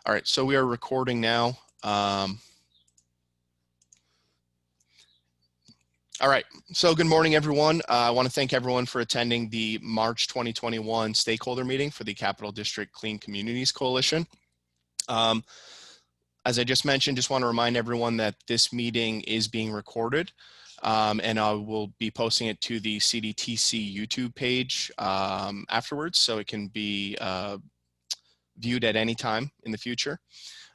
All right, so we are recording now. All right, so good morning, everyone. I want to thank everyone for attending the March 2021 stakeholder meeting for the Capital District Clean Communities Coalition. As I just mentioned, just want to remind everyone that this meeting is being recorded, and I will be posting it to the CDTC YouTube page afterwards, so it can be viewed at any time in the future.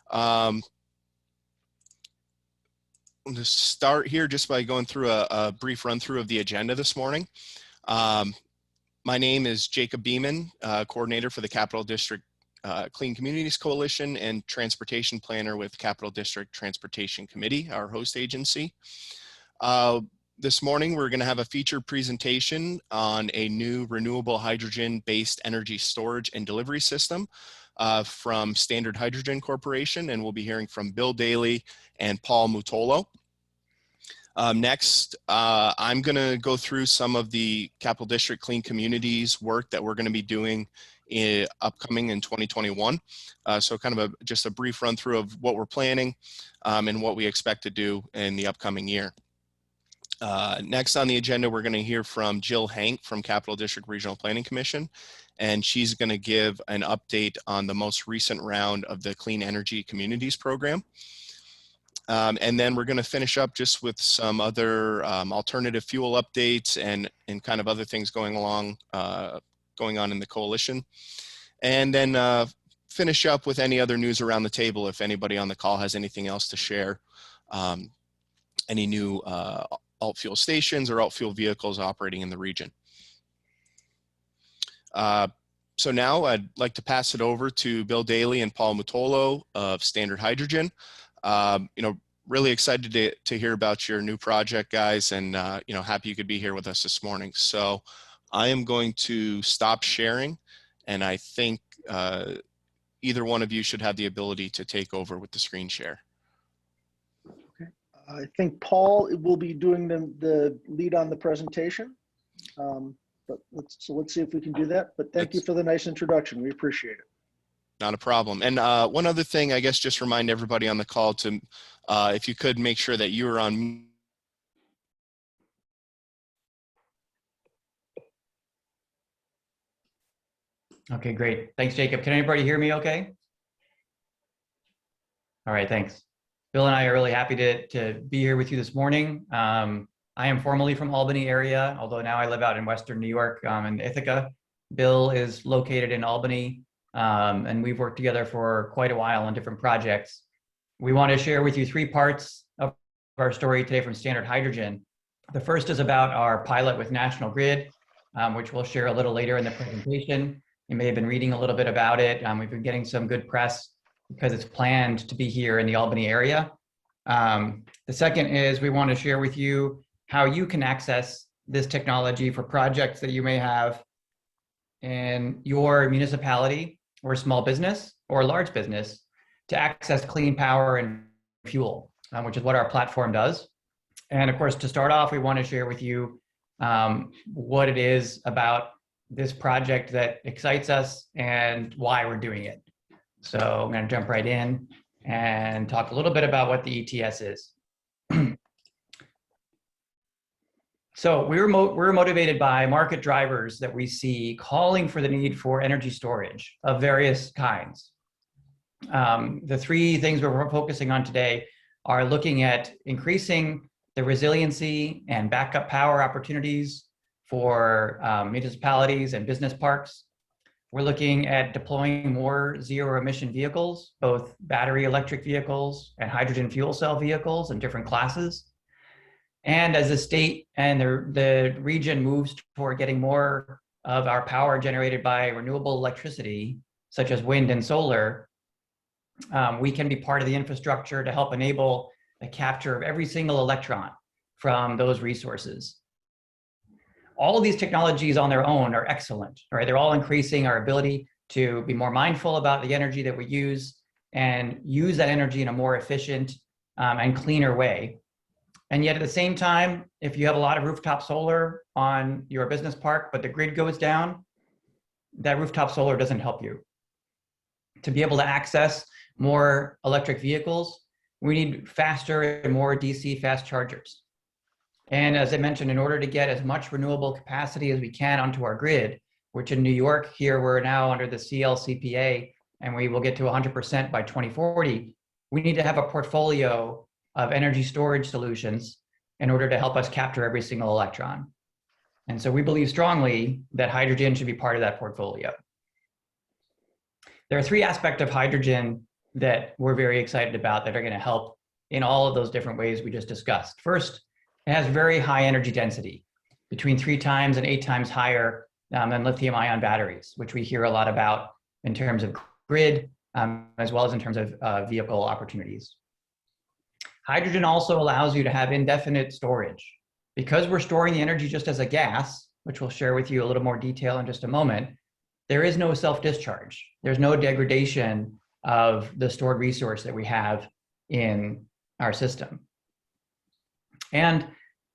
I'll just start here just by going through a brief run through of the agenda this morning. My name is Jacob Beeman, coordinator for the Capital District Clean Communities Coalition and transportation planner with Capital District Transportation Committee, our host agency. This morning, we're going to have a featured presentation on a new renewable hydrogen-based energy storage and delivery system from Standard Hydrogen Corporation, and we'll be hearing from Bill Daly and Paul Mutolo. Next, I'm going to go through some of the Capital District Clean Communities work that we're going to be doing upcoming in 2021. So kind of just a brief run through of what we're planning and what we expect to do in the upcoming year. Next on the agenda, we're going to hear from Jill Hank from Capital District Regional Planning Commission, and she's going to give an update on the most recent round of the Clean Energy Communities Program. And then we're going to finish up just with some other alternative fuel updates and kind of other things going on in the coalition. And then finish up with any other news around the table if anybody on the call has anything else to share, any new alt fuel stations or alt fuel vehicles operating in the region. So now I'd like to pass it over to Bill Daly and Paul Mutolo of Standard Hydrogen. Really excited to hear about your new project, guys, and happy you could be here with us this morning. So I am going to stop sharing, and I think either one of you should have the ability to take over with the screen share. Okay, I think Paul will be doing the lead on the presentation. But let's see if we can do that. But thank you for the nice introduction. We appreciate it. Not a problem. And one other thing, I guess, just remind everybody on the call to, if you could make sure that you are on. Okay, great. Thanks, Jacob. Can anybody hear me okay? All right, thanks. Bill and I are really happy to be here with you this morning. I am formerly from Albany area, although now I live out in Western New York in Ithaca. Bill is located in Albany, and we've worked together for quite a while on different projects. We want to share with you three parts of our story today from Standard Hydrogen. The first is about our pilot with National Grid, which we'll share a little later in the presentation. You may have been reading a little bit about it. We've been getting some good press because it's planned to be here in the Albany area. The second is we want to share with you how you can access this technology for projects that you may have in your municipality or small business or large business to access clean power and fuel, which is what our platform does. And of course, to start off, we want to share with you what it is about this project that excites us and why we're doing it. So I'm going to jump right in and talk a little bit about what the ETS is. So we're motivated by market drivers that we see calling for the need for energy storage of various kinds. The three things we're focusing on today are looking at increasing the resiliency and backup power opportunities for municipalities and business parks. We're looking at deploying more zero emission vehicles, both battery electric vehicles and hydrogen fuel cell vehicles in different classes. And as the state and the region moves toward getting more of our power generated by renewable electricity, such as wind and solar, we can be part of the infrastructure to help enable the capture of every single electron from those resources. All of these technologies on their own are excellent, right? They're all increasing our ability to be more mindful about the energy that we use and use that energy in a more efficient and cleaner way. And yet at the same time, if you have a lot of rooftop solar on your business park, but the grid goes down, that rooftop solar doesn't help you. To be able to access more electric vehicles, we need faster and more DC fast chargers. And as I mentioned, in order to get as much renewable capacity as we can onto our grid, which in New York here, we're now under the CLCPA, and we will get to 100% by 2040, we need to have a portfolio of energy storage solutions in order to help us capture every single electron. And so we believe strongly that hydrogen should be part of that portfolio. There are three aspects of hydrogen that we're very excited about that are going to help in all of those different ways we just discussed. First, it has very high energy density, between 3 times and 8 times higher than lithium-ion batteries, which we hear a lot about in terms of grid, as well as in terms of vehicle opportunities. Hydrogen also allows you to have indefinite storage. Because we're storing the energy just as a gas, which we'll share with you a little more detail in just a moment, there is no self-discharge. There's no degradation of the stored resource that we have in our system. And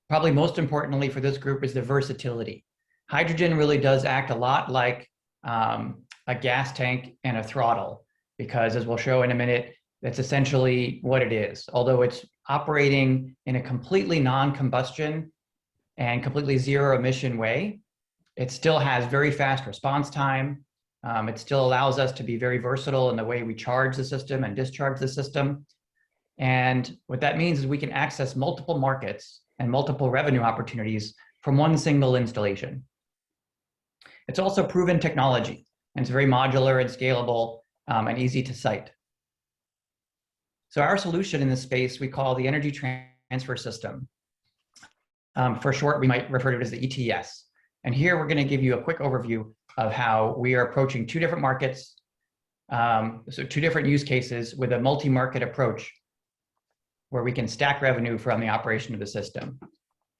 probably most importantly for this group is the versatility. Hydrogen really does act a lot like a gas tank and a throttle, because as we'll show in a minute, that's essentially what it is. Although it's operating in a completely non-combustion and completely zero emission way, it still has very fast response time. It still allows us to be very versatile in the way we charge the system and discharge the system. And what that means is we can access multiple markets and multiple revenue opportunities from one single installation. It's also proven technology, and it's very modular and scalable and easy to site. So our solution in this space, we call the Energy Transfer System. For short, we might refer to it as the ETS. And here we're going to give you a quick overview of how we are approaching 2 different markets, so 2 different use cases with a multi-market approach where we can stack revenue from the operation of the system.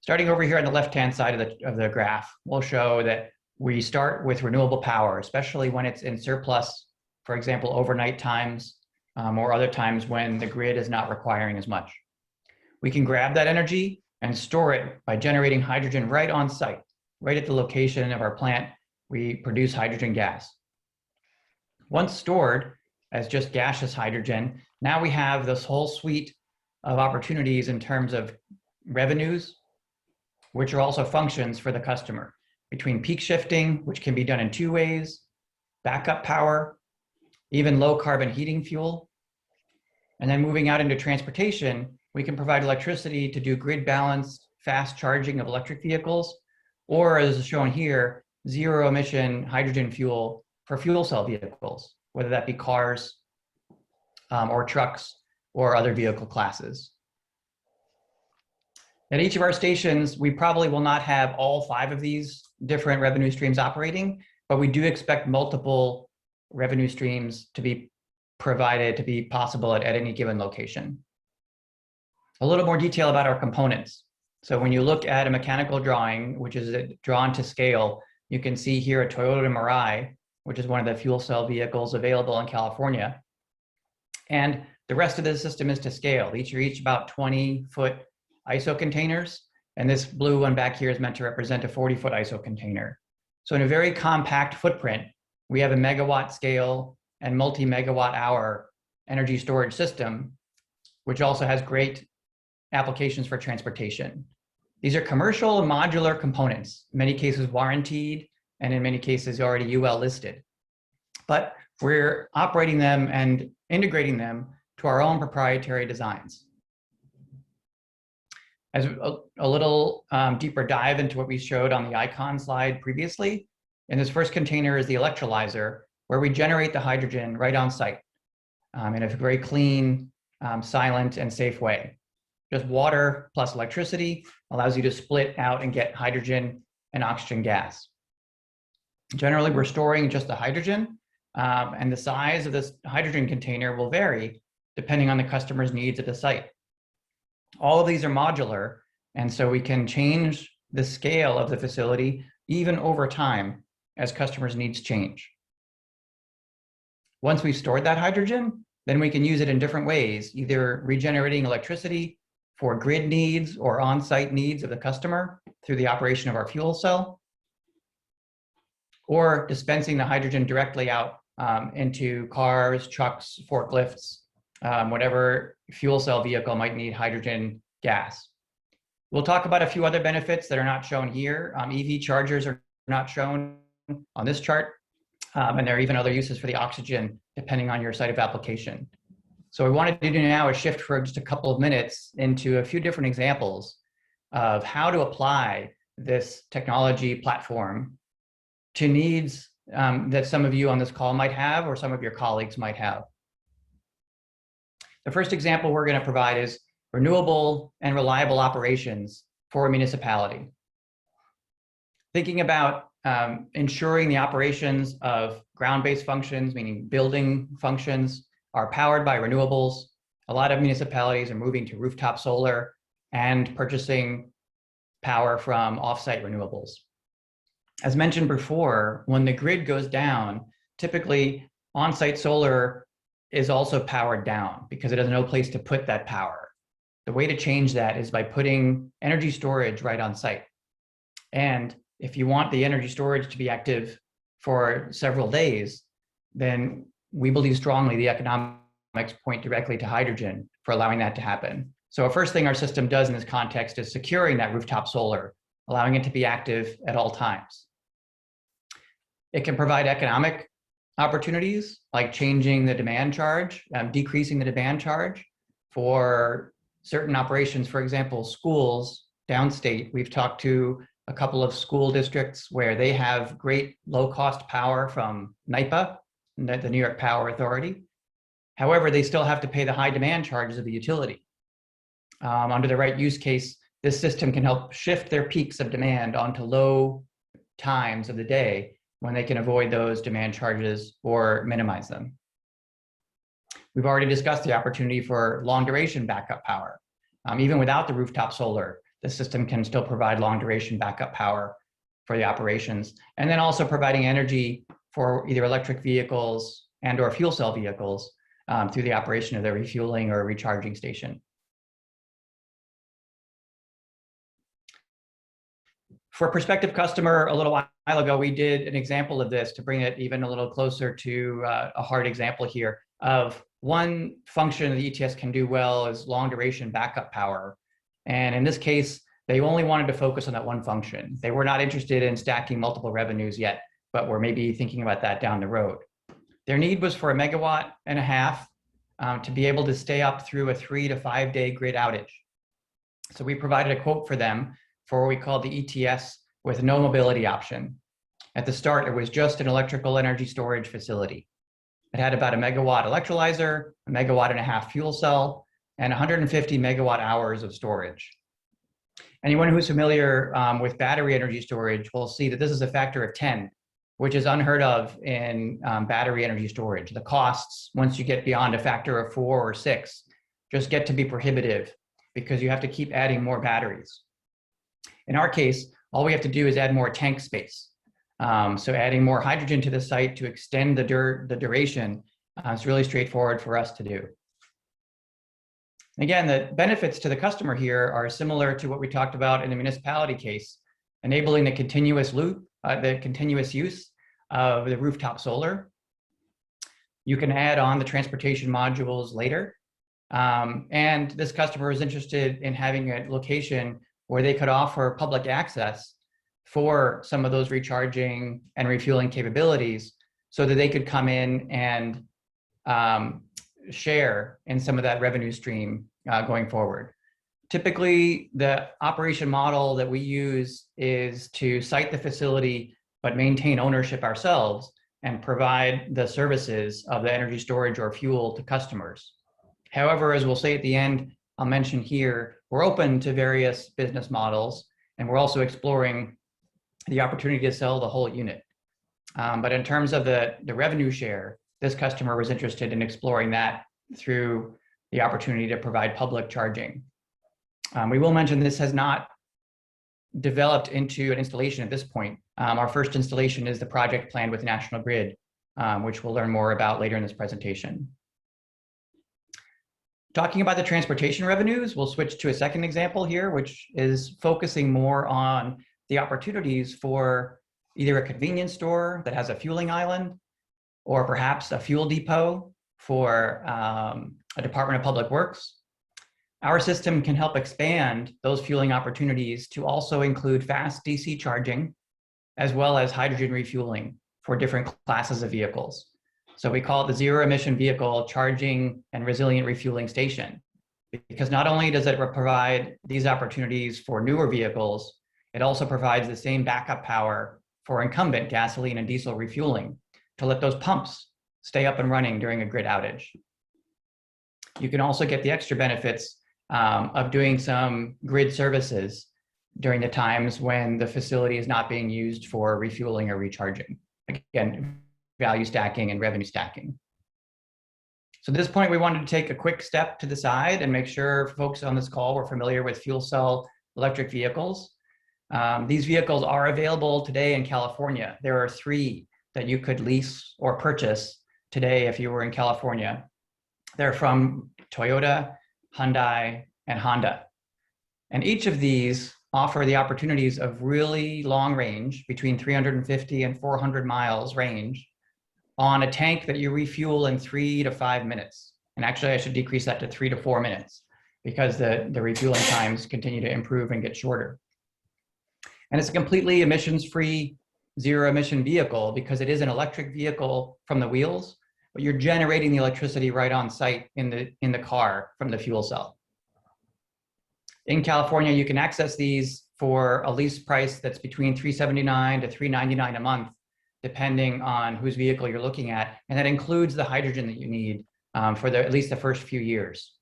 Starting over here on the left-hand side of the graph, we'll show that we start with renewable power, especially when it's in surplus, for example, overnight times, or other times when the grid is not requiring as much. We can grab that energy and store it by generating hydrogen right on site, right at the location of our plant. We produce hydrogen gas. Once stored as just gaseous hydrogen, now we have this whole suite of opportunities in terms of revenues, which are also functions for the customer, between peak shifting, which can be done in 2 ways, backup power, even low carbon heating fuel. And then moving out into transportation, we can provide electricity to do grid balanced, fast charging of electric vehicles, or as shown here, zero emission hydrogen fuel for fuel cell vehicles, whether that be cars or trucks or other vehicle classes. At each of our stations, we probably will not have all 5 of these different revenue streams operating, but we do expect multiple revenue streams to be provided to be possible at any given location. A little more detail about our components. So when you look at a mechanical drawing, which is drawn to scale, you can see here a Toyota Mirai, which is one of the fuel cell vehicles available in California. And the rest of the system is to scale. Each are each about 20-foot ISO containers. And this blue one back here is meant to represent a 40-foot ISO container. So in a very compact footprint, we have a megawatt scale and multi-megawatt hour energy storage system, which also has great applications for transportation. These are commercial and modular components, in many cases warranted, and in many cases already UL listed. But we're operating them and integrating them to our own proprietary designs. As a little deeper dive into what we showed on the icon slide previously, in this first container is the electrolyzer, where we generate the hydrogen right on site in a very clean, silent, and safe way. Just water plus electricity allows you to split out and get hydrogen and oxygen gas. Generally, we're storing just the hydrogen, and the size of this hydrogen container will vary depending on the customer's needs at the site. All of these are modular, and so we can change the scale of the facility even over time as customers' needs change. Once we've stored that hydrogen, then we can use it in different ways, either regenerating electricity for grid needs or on-site needs of the customer through the operation of our fuel cell, or dispensing the hydrogen directly out into cars, trucks, forklifts, whatever fuel cell vehicle might need hydrogen gas. We'll talk about a few other benefits that are not shown here. EV chargers are not shown on this chart, and there are even other uses for the oxygen depending on your site of application. So what we wanted to do now is shift for just a couple of minutes into a few different examples of how to apply this technology platform to needs that some of you on this call might have or some of your colleagues might have. The first example we're going to provide is renewable and reliable operations for a municipality. Thinking about ensuring the operations of ground-based functions, meaning building functions, are powered by renewables. A lot of municipalities are moving to rooftop solar and purchasing power from off-site renewables. As mentioned before, when the grid goes down, typically on-site solar is also powered down because it has no place to put that power. The way to change that is by putting energy storage right on site. And if you want the energy storage to be active for several days, then we believe strongly the economics point directly to hydrogen for allowing that to happen. So the first thing our system does in this context is securing that rooftop solar, allowing it to be active at all times. It can provide economic opportunities like changing the demand charge, decreasing the demand charge for certain operations. For example, schools downstate. We've talked to a couple of school districts where they have great low-cost power from NYPA, the New York Power Authority. However, they still have to pay the high demand charges of the utility. Under the right use case, this system can help shift their peaks of demand onto low times of the day when they can avoid those demand charges or minimize them. We've already discussed the opportunity for long duration backup power. Even without the rooftop solar, the system can still provide long duration backup power for the operations. And then also providing energy for either electric vehicles and or fuel cell vehicles through the operation of the refueling or recharging station. For a prospective customer, a little while ago, we did an example of this to bring it even a little closer to a hard example here of one function the ETS can do well is long duration backup power. And in this case, they only wanted to focus on that one function. They were not interested in stacking multiple revenues yet, but were maybe thinking about that down the road. Their need was for 1.5 megawatts to be able to stay up through a 3 to 5 day grid outage. So we provided a quote for them for what we called the ETS with no mobility option. At the start, it was just an electrical energy storage facility. It had about 1 megawatt electrolyzer, 1.5 megawatt fuel cell, and 150 megawatt hours of storage. Anyone who's familiar with battery energy storage will see that this is a factor of 10, which is unheard of in battery energy storage. The costs, once you get beyond a factor of 4 or 6, just get to be prohibitive because you have to keep adding more batteries. In our case, all we have to do is add more tank space. So adding more hydrogen to the site to extend the duration is really straightforward for us to do. Again, the benefits to the customer here are similar to what we talked about in the municipality case, enabling the continuous loop, the continuous use of the rooftop solar. You can add on the transportation modules later. And this customer is interested in having a location where they could offer public access for some of those recharging and refueling capabilities so that they could come in and share in some of that revenue stream going forward. Typically, the operation model that we use is to site the facility, but maintain ownership ourselves and provide the services of the energy storage or fuel to customers. However, as we'll say at the end, I'll mention here, we're open to various business models, and we're also exploring the opportunity to sell the whole unit. But in terms of the revenue share, this customer was interested in exploring that through the opportunity to provide public charging. We will mention this has not developed into an installation at this point. Our first installation is the project planned with National Grid, which we'll learn more about later in this presentation. Talking about the transportation revenues, we'll switch to a second example here, which is focusing more on the opportunities for either a convenience store that has a fueling island or perhaps a fuel depot for a Department of Public Works, our system can help expand those fueling opportunities to also include fast DC charging, as well as hydrogen refueling for different classes of vehicles. So we call it the Zero Emission Vehicle Charging and Resilient Refueling Station, because not only does it provide these opportunities for newer vehicles, it also provides the same backup power for incumbent gasoline and diesel refueling to let those pumps stay up and running during a grid outage. You can also get the extra benefits of doing some grid services during the times when the facility is not being used for refueling or recharging. Again, value stacking and revenue stacking. So at this point, we wanted to take a quick step to the side and make sure folks on this call were familiar with fuel cell electric vehicles. These vehicles are available today in California. There are 3 that you could lease or purchase today if you were in California. They're from Toyota, Hyundai, and Honda. And each of these offer the opportunities of really long range, between 350 and 400 miles range, on a tank that you refuel in 3 to 5 minutes. And actually, I should decrease that to 3 to 4 minutes because the refueling times continue to improve and get shorter. And it's a completely emissions-free, zero-emission vehicle because it is an electric vehicle from the wheels, but you're generating the electricity right on site in the car from the fuel cell. In California, you can access these for a lease price that's between $379 to $399 a month, depending on whose vehicle you're looking at. And that includes the hydrogen that you need for at least the first few years,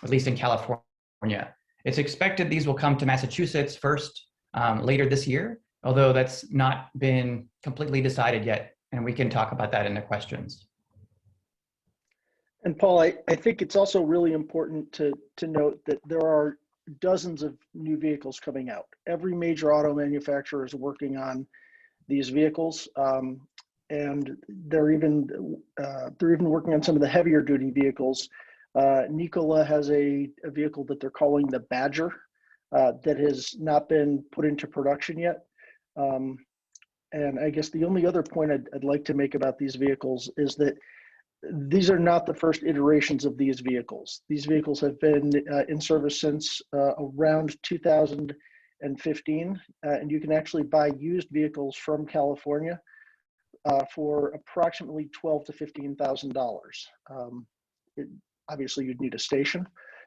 at least in California. It's expected these will come to Massachusetts first later this year, although that's not been completely decided yet. And we can talk about that in the questions. And Paul, I think it's also really important to note that there are dozens of new vehicles coming out. Every major auto manufacturer is working on these vehicles, and they're even working on some of the heavier duty vehicles. Nikola has a vehicle that they're calling the Badger that has not been put into production yet. And I guess the only other point I'd like to make about these vehicles is that these are not the first iterations of these vehicles. These vehicles have been in service since around 2015, and you can actually buy used vehicles from California for approximately $12,000 to $15,000. Obviously, you'd need a station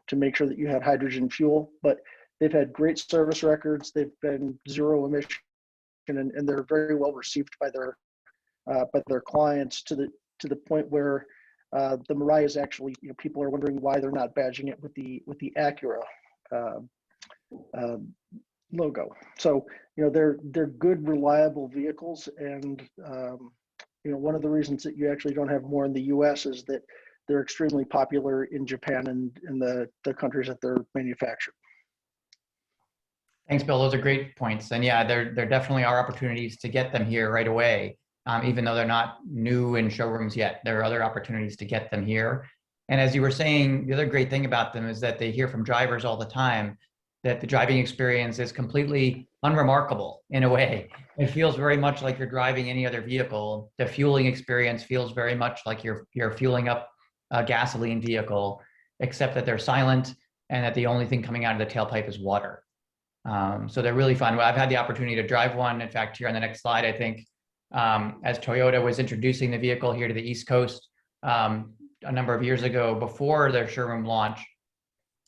to make sure that you had hydrogen fuel, but they've had great service records. They've been zero emission, and they're very well received by their clients to the point where the Mirai is actually, people are wondering why they're not badging it with the Acura logo. So they're good, reliable vehicles, and one of the reasons that you actually don't have more in the U.S. is that they're extremely popular in Japan and in the countries that they're manufactured. Thanks, Bill. Those are great points. And yeah, there definitely are opportunities to get them here right away. Even though they're not new in showrooms yet, there are other opportunities to get them here. And as you were saying, the other great thing about them is that they hear from drivers all the time that the driving experience is completely unremarkable in a way. It feels very much like you're driving any other vehicle. The fueling experience feels very much like you're fueling up a gasoline vehicle, except that they're silent and that the only thing coming out of the tailpipe is water. So they're really fun. I've had the opportunity to drive one. In fact, here on the next slide, I think, as Toyota was introducing the vehicle here to the East Coast a number of years ago before their showroom launch,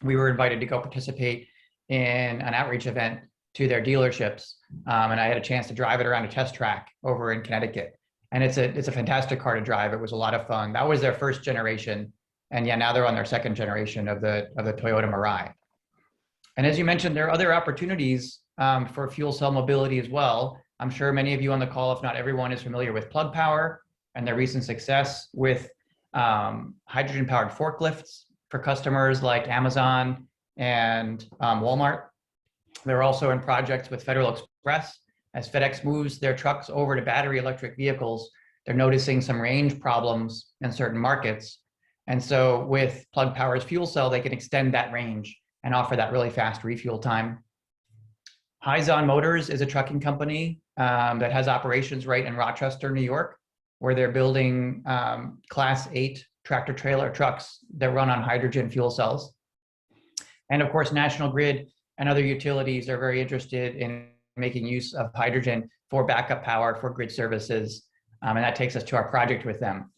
we were invited to go participate in an outreach event to their dealerships. And I had a chance to drive it around a test track over in Connecticut. And it's a fantastic car to drive. It was a lot of fun. That was their first generation. And yeah, now they're on their second generation of the Toyota Mirai. And as you mentioned, there are other opportunities for fuel cell mobility as well. I'm sure many of you on the call, if not everyone, is familiar with Plug Power and their recent success with hydrogen-powered forklifts for customers like Amazon and Walmart. They're also in projects with Federal Express. As FedEx moves their trucks over to battery electric vehicles, they're noticing some range problems in certain markets. And so with Plug Power's fuel cell, they can extend that range and offer that really fast refuel time. Hyzon Motors is a trucking company that has operations right in Rochester, New York, where they're building Class 8 tractor trailer trucks that run on hydrogen fuel cells. And of course, National Grid and other utilities are very interested in making use of hydrogen for backup power for grid services. And that takes us to our project with them.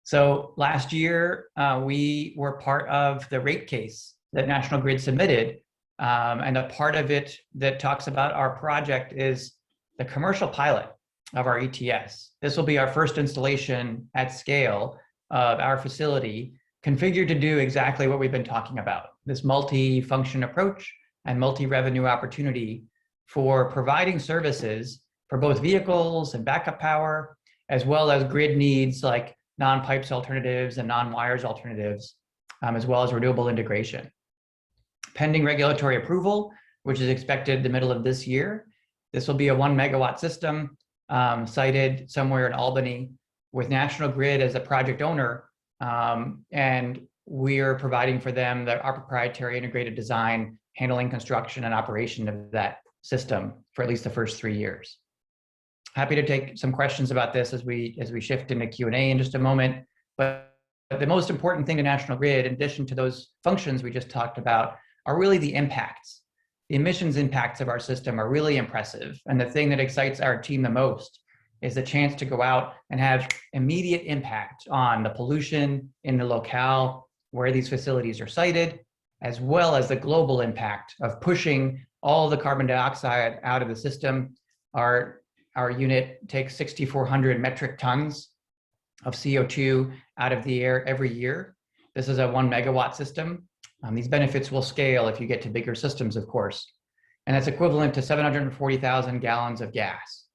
So last year, we were part of the rate case that National Grid submitted. And a part of it that talks about our project is the commercial pilot of our ETS. This will be our first installation at scale of our facility, configured to do exactly what we've been talking about, this multi-function approach and multi-revenue opportunity for providing services for both vehicles and backup power, as well as grid needs like non-pipes alternatives and non-wires alternatives, as well as renewable integration. Pending regulatory approval, which is expected the middle of this year, this will be a 1 megawatt system sited somewhere in Albany with National Grid as a project owner. And we are providing for them our proprietary integrated design, handling construction and operation of that system for at least the first 3 years. Happy to take some questions about this as we shift into Q&A in just a moment. But the most important thing to National Grid, in addition to those functions we just talked about, are really the impacts. The emissions impacts of our system are really impressive. And the thing that excites our team the most is the chance to go out and have immediate impact on the pollution in the locale where these facilities are sited, as well as the global impact of pushing all the carbon dioxide out of the system. Our unit takes 6,400 metric tons of CO2 out of the air every year. This is a 1 megawatt system. These benefits will scale if you get to bigger systems, of course. And that's equivalent to 740,000 gallons of gas.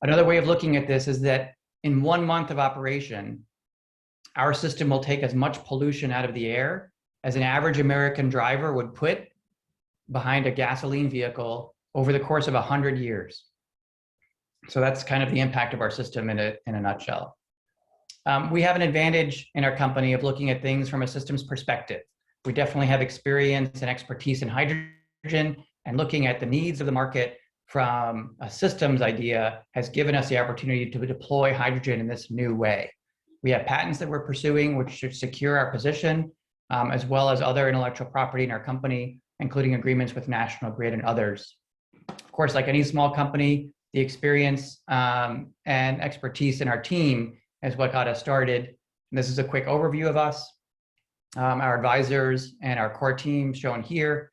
Another way of looking at this is that in 1 month of operation, our system will take as much pollution out of the air as an average American driver would put behind a gasoline vehicle over the course of 100 years. So that's kind of the impact of our system in a nutshell. We have an advantage in our company of looking at things from a systems perspective. We definitely have experience and expertise in hydrogen, and looking at the needs of the market from a systems idea has given us the opportunity to deploy hydrogen in this new way. We have patents that we're pursuing, which should secure our position, as well as other intellectual property in our company, including agreements with National Grid and others. Of course, like any small company, the experience and expertise in our team is what got us started. And this is a quick overview of us. Our advisors and our core team shown here.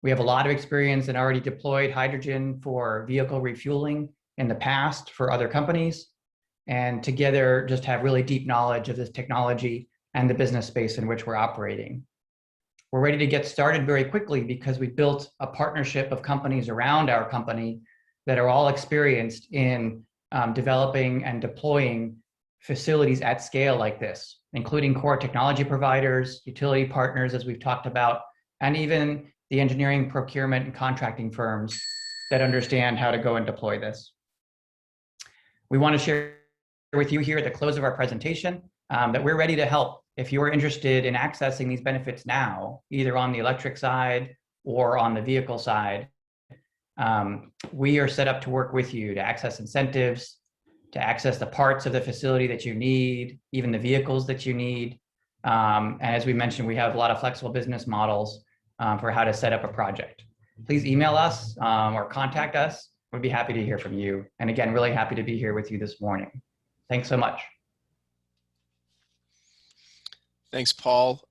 We have a lot of experience and already deployed hydrogen for vehicle refueling in the past for other companies, and together just have really deep knowledge of this technology and the business space in which we're operating. We're ready to get started very quickly because we built a partnership of companies around our company that are all experienced in developing and deploying facilities at scale like this, including core technology providers, utility partners, as we've talked about, and even the engineering, procurement, and contracting firms that understand how to go and deploy this. We want to share with you here at the close of our presentation that we're ready to help if you're interested in accessing these benefits now, either on the electric side or on the vehicle side. We are set up to work with you to access incentives, to access the parts of the facility that you need, even the vehicles that you need. And as we mentioned, we have a lot of flexible business models for how to set up a project. Please email us or contact us. We'd be happy to hear from you. And again, really happy to be here with you this morning. Thanks so much. Thanks, Paul.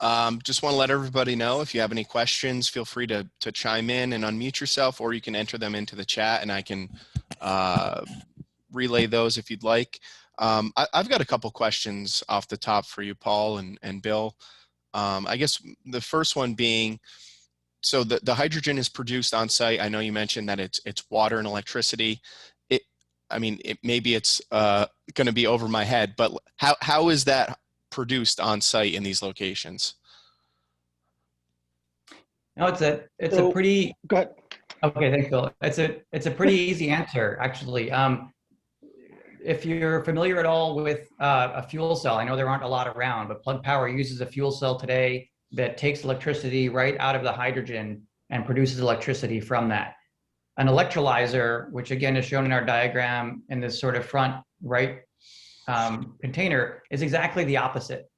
Just want to let everybody know, if you have any questions, feel free to chime in and unmute yourself, or you can enter them into the chat and I can relay those if you'd like. I've got a couple questions off the top for you, Paul and Bill. I guess the first one being, so the hydrogen is produced on site. I know you mentioned that it's water and electricity. Maybe it's going to be over my head, but how is that produced on site in these locations? No, it's a pretty. Go ahead. Okay, thanks, Bill. It's a pretty easy answer, actually. If you're familiar at all with a fuel cell, I know there aren't a lot around, but Plug Power uses a fuel cell today that takes electricity right out of the hydrogen and produces electricity from that. An electrolyzer, which again is shown in our diagram in this sort of front right container is exactly the opposite.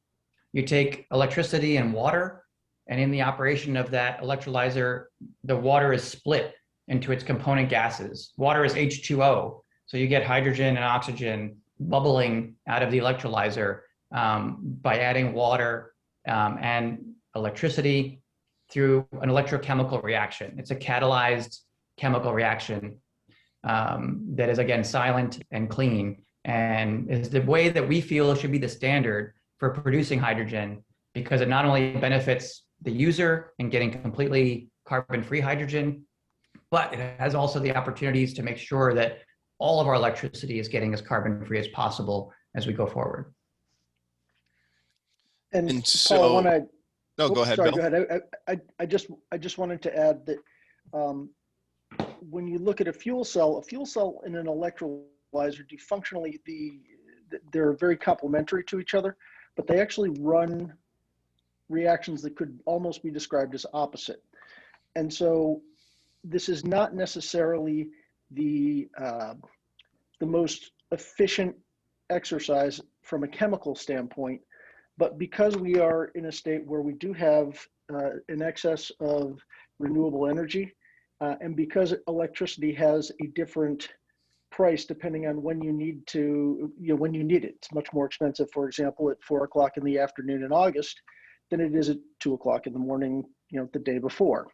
You take electricity and water, and in the operation of that electrolyzer, the water is split into its component gases. Water is H2O, so you get hydrogen and oxygen bubbling out of the electrolyzer by adding water and electricity through an electrochemical reaction. It's a catalyzed chemical reaction that is, again, silent and clean, and is the way that we feel should be the standard for producing hydrogen, because it not only benefits the user in getting completely carbon-free hydrogen, but it has also the opportunities to make sure that all of our electricity is getting as carbon-free as possible as we go forward. And so, Paul, I want to. No, go ahead, sorry, Bill. Go ahead. I just wanted to add that when you look at a fuel cell and an electrolyzer, functionally they're very complementary to each other, but they actually run reactions that could almost be described as opposite. And so this is not necessarily the most efficient exercise from a chemical standpoint, but because we are in a state where we do have an excess of renewable energy, and because electricity has a different price depending on when you need it. It's much more expensive, for example, at 4 o'clock in the afternoon in August than it is at 2 o'clock in the morning, the day before.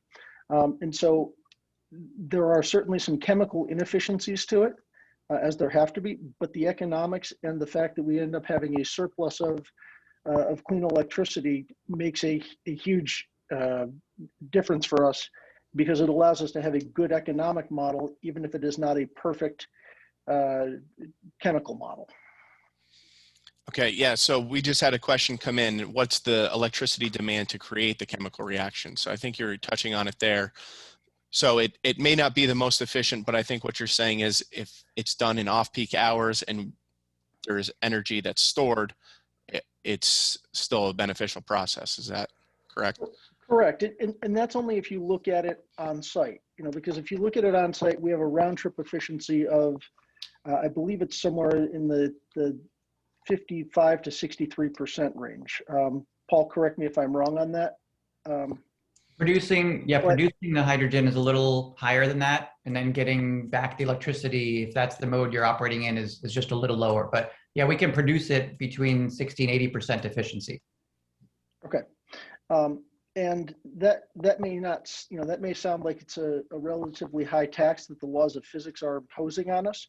And so there are certainly some chemical inefficiencies to it, as there have to be, but the economics and the fact that we end up having a surplus of clean electricity makes a huge difference for us, because it allows us to have a good economic model, even if it is not a perfect chemical model. Okay, yeah, so we just had a question come in. What's the electricity demand to create the chemical reaction? So I think you're touching on it there. So it may not be the most efficient, but I think what you're saying is if it's done in off-peak hours and there's energy that's stored, it's still a beneficial process. Is that correct? Correct, and that's only if you look at it on site, because if you look at it on site, we have a round trip efficiency of, I believe it's somewhere in the 55 to 63% range. Paul, correct me if I'm wrong on that. Producing the hydrogen is a little higher than that, and then getting back the electricity, if that's the mode you're operating in, is just a little lower. But yeah, we can produce it between 60 and 80% efficiency. Okay. And that may not, that may sound like it's a relatively high tax that the laws of physics are imposing on us.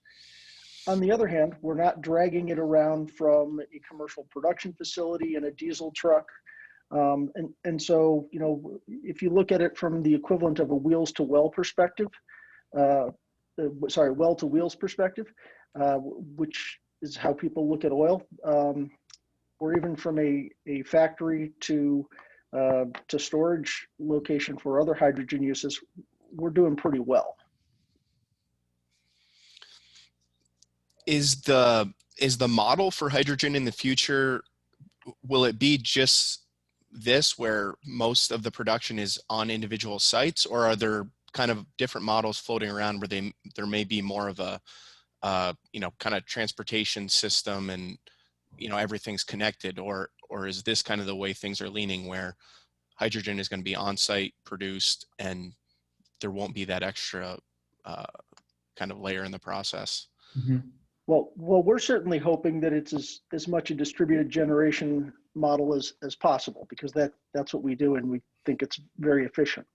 On the other hand, we're not dragging it around from a commercial production facility in a diesel truck. And so, if you look at it from the equivalent of a wheels to well perspective, well to wheels perspective, which is how people look at oil, or even from a factory to storage location for other hydrogen uses, we're doing pretty well. Is the model for hydrogen in the future, will it be just this where most of the production is on individual sites, or are there kind of different models floating around where there may be more of a kind of transportation system and everything's connected, or is this kind of the way things are leaning, where hydrogen is going to be on-site produced and there won't be that extra kind of layer in the process? Mm-hmm. Well, we're certainly hoping that it's as much a distributed generation model as possible, because that's what we do, and we think it's very efficient.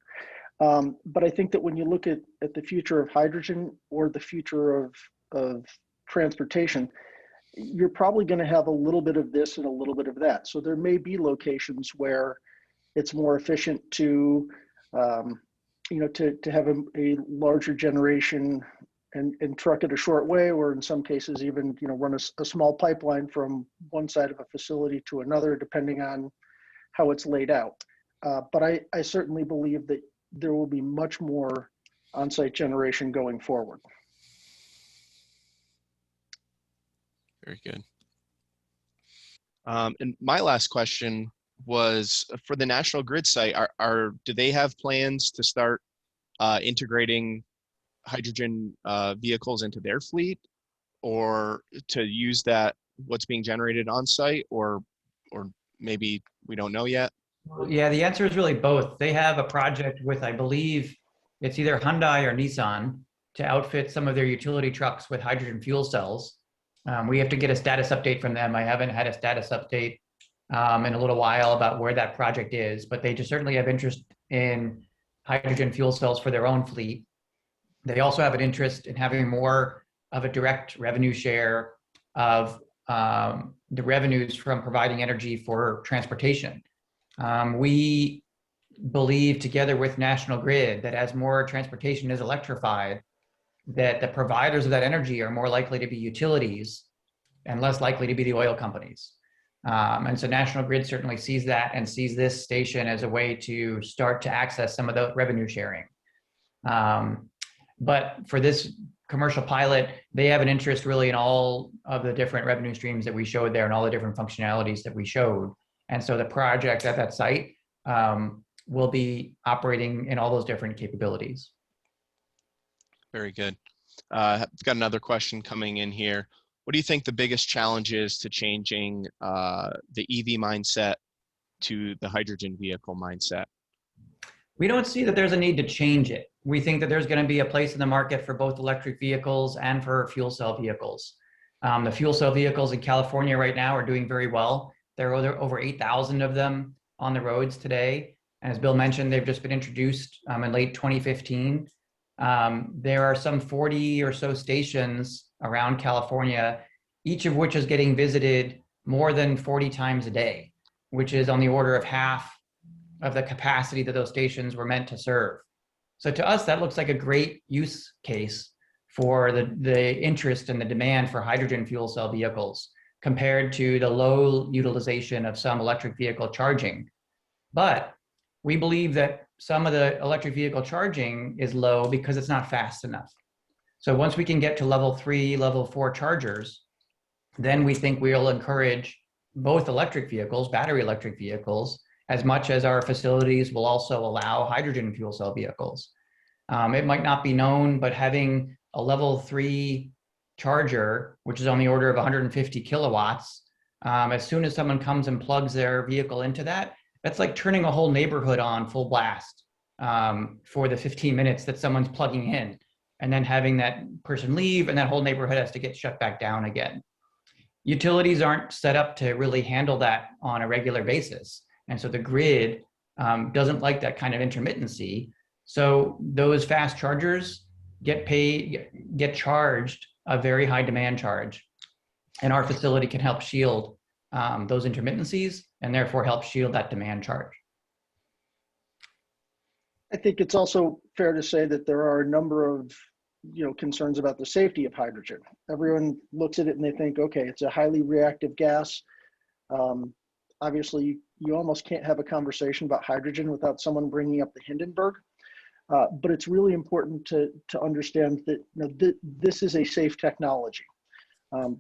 But I think that when you look at the future of hydrogen or the future of transportation, you're probably going to have a little bit of this and a little bit of that. So there may be locations where it's more efficient to have a larger generation and truck it a short way, or in some cases even run a small pipeline from one side of a facility to another, depending on how it's laid out. But I certainly believe that there will be much more on-site generation going forward. Very good. And my last question was for the National Grid site. Do they have plans to start integrating hydrogen vehicles into their fleet, or to use that what's being generated on site, or maybe we don't know yet? Yeah, the answer is really both. They have a project with, I believe, it's either Hyundai or Nissan to outfit some of their utility trucks with hydrogen fuel cells. We have to get a status update from them. I haven't had a status update in a little while about where that project is, but they just certainly have interest in hydrogen fuel cells for their own fleet. They also have an interest in having more of a direct revenue share of the revenues from providing energy for transportation. We believe, together with National Grid, that as more transportation is electrified, that the providers of that energy are more likely to be utilities and less likely to be the oil companies. And so National Grid certainly sees that and sees this station as a way to start to access some of the revenue sharing. But for this commercial pilot, they have an interest really in all of the different revenue streams that we showed there and all the different functionalities that we showed. And so the project at that site will be operating in all those different capabilities. Very good. I've got another question coming in here. What do you think the biggest challenge is to changing the EV mindset to the hydrogen vehicle mindset? We don't see that there's a need to change it. We think that there's going to be a place in the market for both electric vehicles and for fuel cell vehicles. The fuel cell vehicles in California right now are doing very well. There are over 8,000 of them on the roads today. And as Bill mentioned, they've just been introduced in late 2015. There are some 40 or so stations around California, each of which is getting visited more than 40 times a day, which is on the order of half of the capacity that those stations were meant to serve. So to us, that looks like a great use case for the interest and the demand for hydrogen fuel cell vehicles compared to the low utilization of some electric vehicle charging. But we believe that some of the electric vehicle charging is low because it's not fast enough. So once we can get to level 3, level 4 chargers, then we think we'll encourage both electric vehicles, battery electric vehicles, as much as our facilities will also allow hydrogen fuel cell vehicles. It might not be known, but having a level 3 charger, which is on the order of 150 kilowatts, as soon as someone comes and plugs their vehicle into that, that's like turning a whole neighborhood on full blast for the 15 minutes that someone's plugging in, and then having that person leave and that whole neighborhood has to get shut back down again. Utilities aren't set up to really handle that on a regular basis. And so the grid doesn't like that kind of intermittency. So those fast chargers get charged a very high demand charge. And our facility can help shield those intermittencies and therefore help shield that demand charge. I think it's also fair to say that there are a number of concerns about the safety of hydrogen. Everyone looks at it and they think, okay, it's a highly reactive gas. Obviously, you almost can't have a conversation about hydrogen without someone bringing up the Hindenburg. But it's really important to understand that this is a safe technology.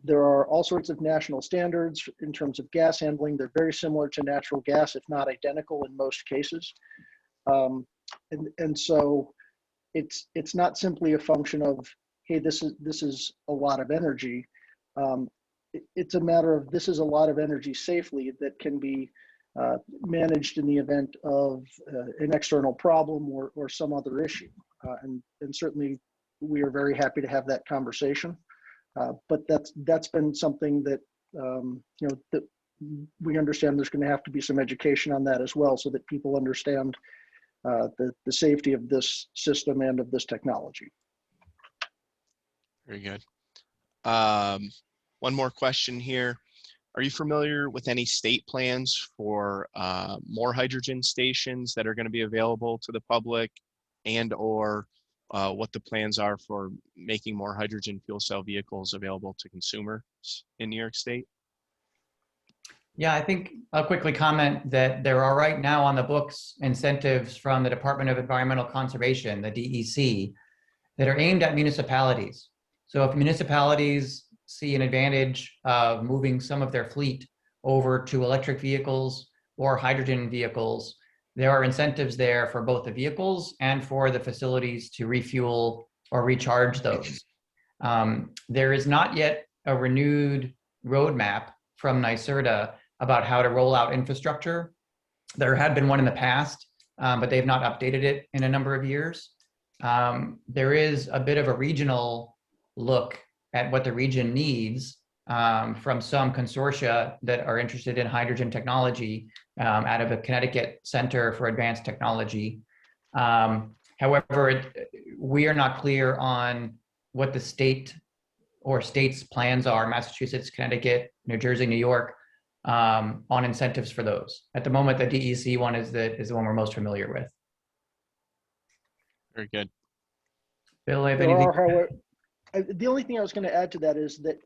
There are all sorts of national standards in terms of gas handling. They're very similar to natural gas, if not identical in most cases. And so it's not simply a function of, hey, this is a lot of energy. It's a matter of this is a lot of energy safely that can be managed in the event of an external problem or some other issue. And certainly we are very happy to have that conversation. But that's been something that that we understand there's going to have to be some education on that as well, so that people understand the safety of this system and of this technology. Very good. One more question here. Are you familiar with any state plans for more hydrogen stations that are going to be available to the public, and or what the plans are for making more hydrogen fuel cell vehicles available to consumers in New York State? Yeah, I think I'll quickly comment that there are right now on the books incentives from the Department of Environmental Conservation, the DEC, that are aimed at municipalities. So if municipalities see an advantage of moving some of their fleet over to electric vehicles or hydrogen vehicles, there are incentives there for both the vehicles and for the facilities to refuel or recharge those. There is not yet a renewed roadmap from Nyserda about how to roll out infrastructure. There had been one in the past, but they've not updated it in a number of years. There is a bit of a regional look at what the region needs from some consortia that are interested in hydrogen technology out of a Connecticut Center for Advanced Technology. However, we are not clear on what the state or states' plans are, Massachusetts, Connecticut, New Jersey, New York, on incentives for those. At the moment, the DEC one is the one we're most familiar with. Very good. Bill, have There anything? are, however, the only thing I was going to add to that is that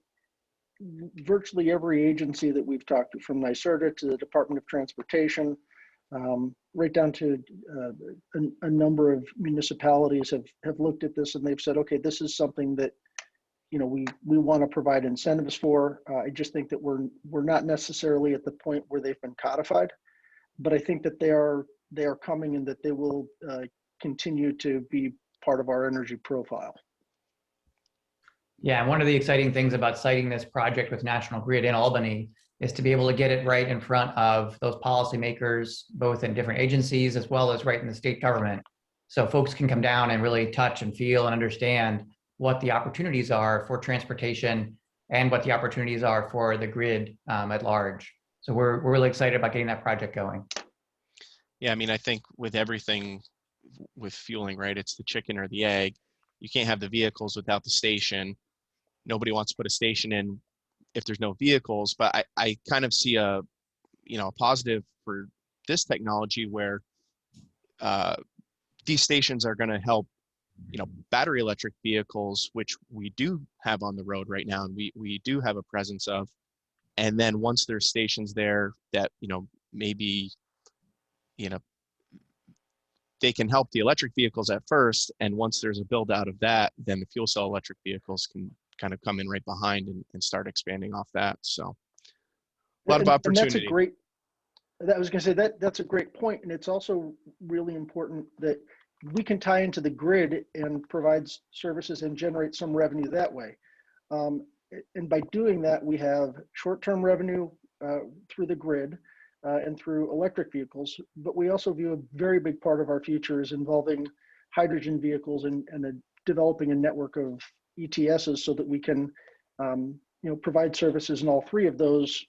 virtually every agency that we've talked to, from Nyserda to the Department of Transportation, right down to a number of municipalities have looked at this and they've said, okay, this is something that, you know, we want to provide incentives for. I just think that we're not necessarily at the point where they've been codified, but I think that they are coming and that they will continue to be part of our energy profile. Yeah, one of the exciting things about citing this project with National Grid in Albany is to be able to get it right in front of those policymakers, both in different agencies as well as right in the state government. So folks can come down and really touch and feel and understand what the opportunities are for transportation and what the opportunities are for the grid at large. So we're really excited about getting that project going. Yeah, I mean, I think with everything with fueling, right, it's the chicken or the egg. You can't have the vehicles without the station. Nobody wants to put a station in if there's no vehicles, but I kind of see a positive for this technology where these stations are going to help, battery electric vehicles, which we do have on the road right now, and we do have a presence of. And then once there's stations there that, maybe, they can help the electric vehicles at first. And once there's a build out of that, then the fuel cell electric vehicles can kind of come in right behind and start expanding off that. So a lot of opportunity. I was going to say that's a great point. And it's also really important that we can tie into the grid and provide services and generate some revenue that way. And by doing that, we have short-term revenue through the grid and through electric vehicles, but we also view a very big part of our future is involving hydrogen vehicles and developing a network of ETSs so that we can provide services in all three of those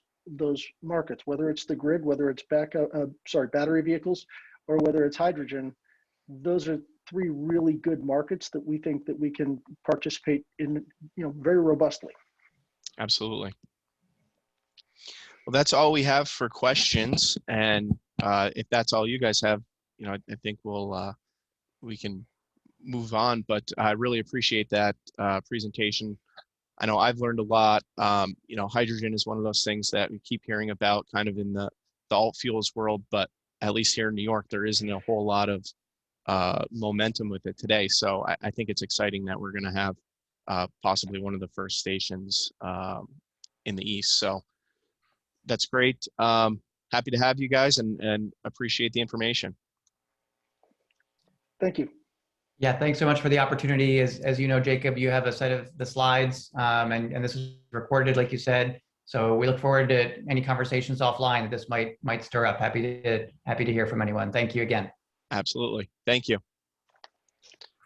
markets, whether it's the grid, whether it's battery vehicles, or whether it's hydrogen. Those are three really good markets that we think that we can participate in, very robustly. Absolutely. Well, that's all we have for questions. And if that's all you guys have, I think we can move on, but I really appreciate that presentation. I know I've learned a lot. Hydrogen is one of those things that we keep hearing about kind of in the alt fuels world, but at least here in New York, there isn't a whole lot of momentum with it today. So I think it's exciting that we're going to have possibly one of the first stations in the East. So that's great. Happy to have you guys and appreciate the information. Thank you. Yeah, thanks so much for the opportunity. As you know, Jacob, you have a set of the slides and this is recorded, like you said. So we look forward to any conversations offline that this might stir up. Happy to hear from anyone. Thank you again. Absolutely. Thank you.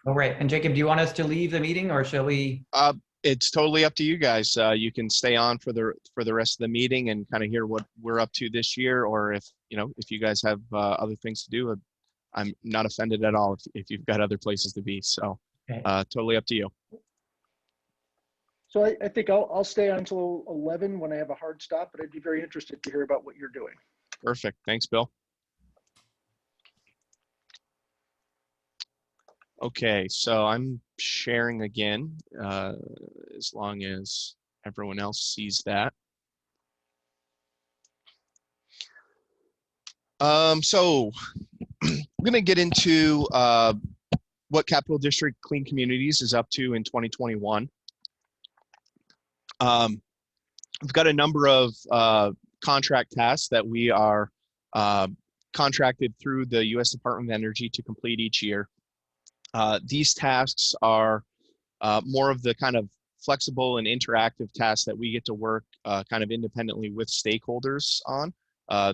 All right. And Jacob, do you want us to leave the meeting or shall we? It's totally up to you guys. You can stay on for the rest of the meeting and kind of hear what we're up to this year, or if you guys have other things to do, I'm not offended at all if you've got other places to be. So Okay. Totally up to you. So I think I'll stay until 11 when I have a hard stop, but I'd be very interested to hear about what you're doing. Perfect. Thanks, Bill. Okay, so I'm sharing again, as long as everyone else sees that. So I'm going to get into what Capital District Clean Communities is up to in 2021. We've got a number of contract tasks that we are contracted through the U.S. Department of Energy to complete each year. These tasks are more of the kind of flexible and interactive tasks that we get to work kind of independently with stakeholders on.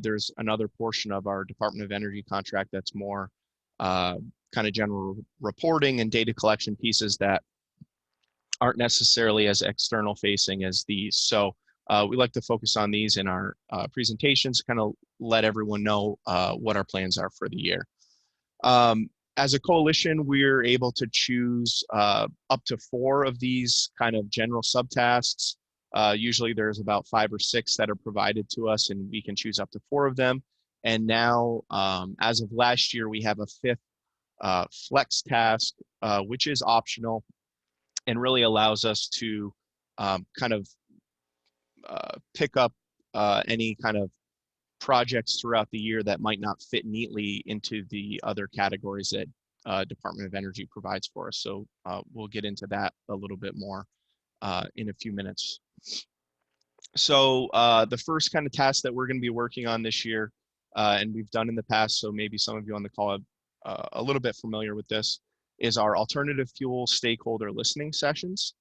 There's another portion of our Department of Energy contract that's more kind of general reporting and data collection pieces that aren't necessarily as external facing as these. So we like to focus on these in our presentations, kind of let everyone know what our plans are for the year. As a coalition, we're able to choose up to 4 of these kind of general subtasks. Usually there's about 5 or 6 that are provided to us, and we can choose up to 4 of them. And now, as of last year, we have a 5th flex task, which is optional and really allows us to kind of pick up any kind of projects throughout the year that might not fit neatly into the other categories that Department of Energy provides for us. So we'll get into that a little bit more in a few minutes. So the first kind of task that we're going to be working on this year, and we've done in the past, so maybe some of you on the call are a little bit familiar with this, is our alternative fuel stakeholder listening sessions.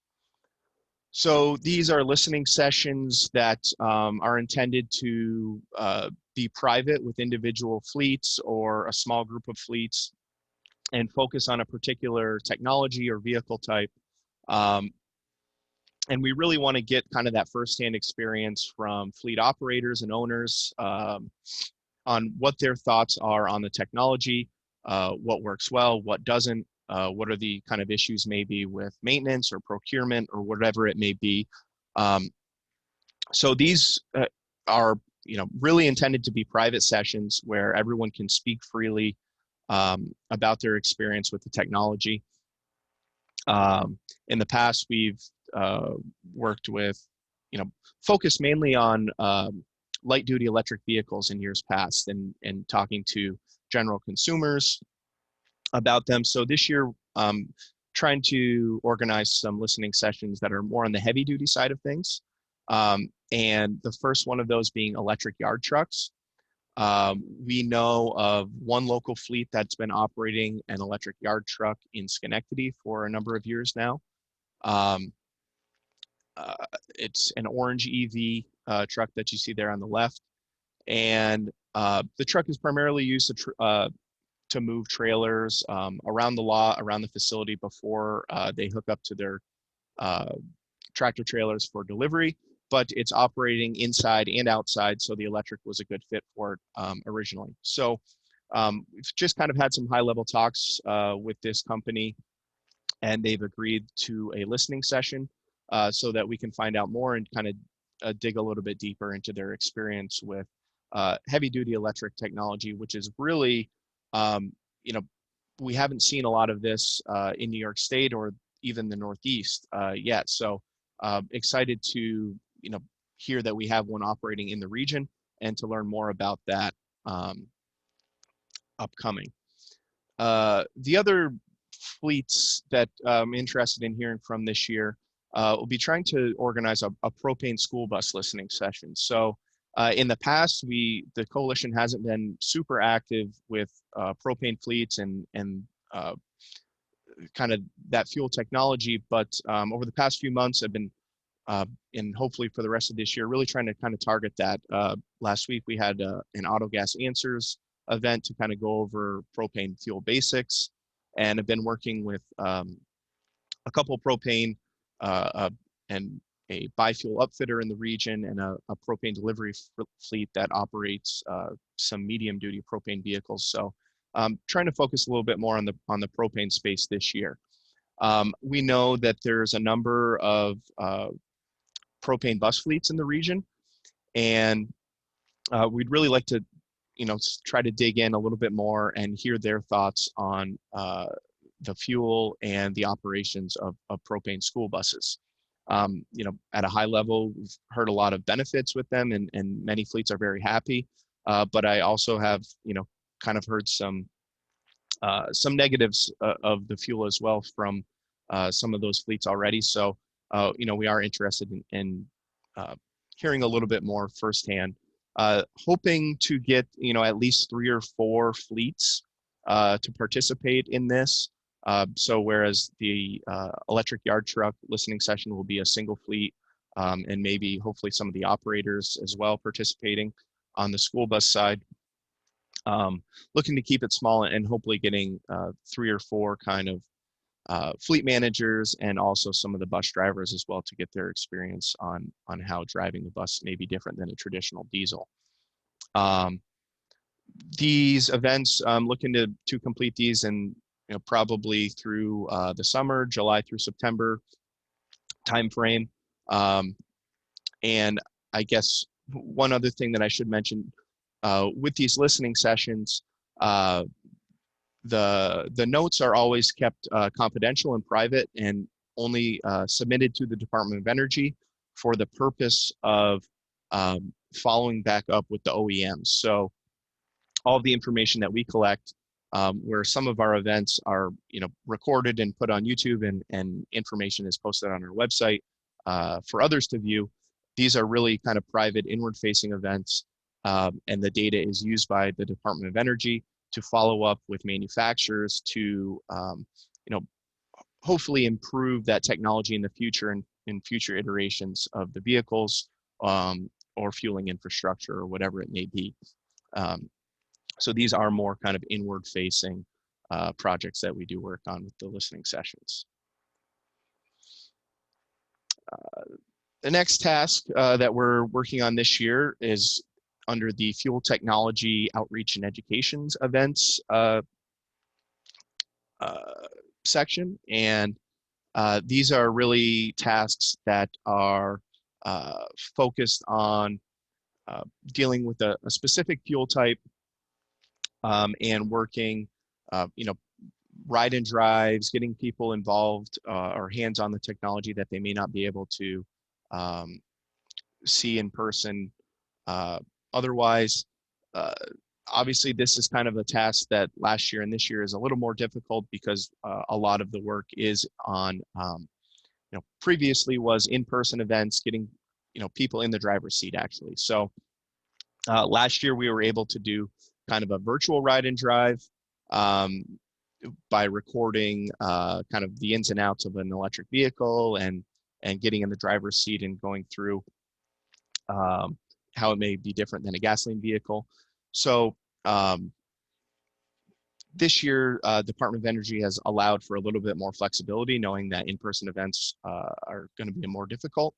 So these are listening sessions that are intended to be private with individual fleets or a small group of fleets and focus on a particular technology or vehicle type. And we really want to get kind of that firsthand experience from fleet operators and owners on what their thoughts are on the technology, what works well, what doesn't, what are the kind of issues maybe with maintenance or procurement or whatever it may be. So these are, really intended to be private sessions where everyone can speak freely about their experience with the technology. In the past, we've worked with, focused mainly on light duty electric vehicles in years past and talking to general consumers about them. So this year, trying to organize some listening sessions that are more on the heavy duty side of things. And the first one of those being electric yard trucks. We know of one local fleet that's been operating an electric yard truck in Schenectady for a number of years now. It's an orange EV truck that you see there on the left. And the truck is primarily used to move trailers around the lot, around the facility before they hook up to their tractor trailers for delivery, but it's operating inside and outside, so the electric was a good fit for it originally. So we've just kind of had some high-level talks with this company, and they've agreed to a listening session so that we can find out more and kind of dig a little bit deeper into their experience with heavy-duty electric technology, which is really, we haven't seen a lot of this in New York State or even the Northeast yet. So excited to, hear that we have one operating in the region and to learn more about that upcoming. The other fleets that I'm interested in hearing from this year will be trying to organize a propane school bus listening session. So in the past, the coalition hasn't been super active with propane fleets and kind of that fuel technology, but over the past few months, I've been, and hopefully for the rest of this year, really trying to kind of target that. Last week, we had an Auto Gas Answers event to kind of go over propane fuel basics, and have been working with a couple propane and a biofuel upfitter in the region and a propane delivery fleet that operates some medium duty propane vehicles. So trying to focus a little bit more on the propane space this year. We know that there's a number of propane bus fleets in the region, and we'd really like to, try to dig in a little bit more and hear their thoughts on the fuel and the operations of propane school buses. At a high level, we've heard a lot of benefits with them, and many fleets are very happy. But I also have, kind of heard some negatives of the fuel as well from some of those fleets already. So, we are interested in hearing a little bit more firsthand. Hoping to get, at least 3 or 4 fleets to participate in this. So whereas the electric yard truck listening session will be a single fleet, and maybe hopefully some of the operators as well participating on the school bus side. Looking to keep it small and hopefully getting 3 or 4 kind of fleet managers and also some of the bus drivers as well to get their experience on how driving the bus may be different than a traditional diesel. These events, I'm looking to complete these and probably through the summer, July through September timeframe. And I guess one other thing that I should mention with these listening sessions, the notes are always kept confidential and private and only submitted to the Department of Energy for the purpose of following back up with the OEMs. So all the information that we collect, where some of our events are recorded and put on YouTube and information is posted on our website for others to view, these are really kind of private inward-facing events, and the data is used by the Department of Energy to follow up with manufacturers to hopefully improve that technology in the future and in future iterations of the vehicles or fueling infrastructure or whatever it may be. So these are more kind of inward facing projects that we do work on with the listening sessions. The next task that we're working on this year is under the Fuel Technology Outreach and Educations events section. And these are really tasks that are focused on dealing with a specific fuel type and working, ride and drives, getting people involved or hands on the technology that they may not be able to see in person. Otherwise, obviously, this is kind of a task that last year and this year is a little more difficult because a lot of the work is on, previously was in-person events, getting, people in the driver's seat actually. So last year we were able to do kind of a virtual ride and drive by recording kind of the ins and outs of an electric vehicle and getting in the driver's seat and going through how it may be different than a gasoline vehicle. So this year, Department of Energy has allowed for a little bit more flexibility, knowing that in-person events are going to be more difficult.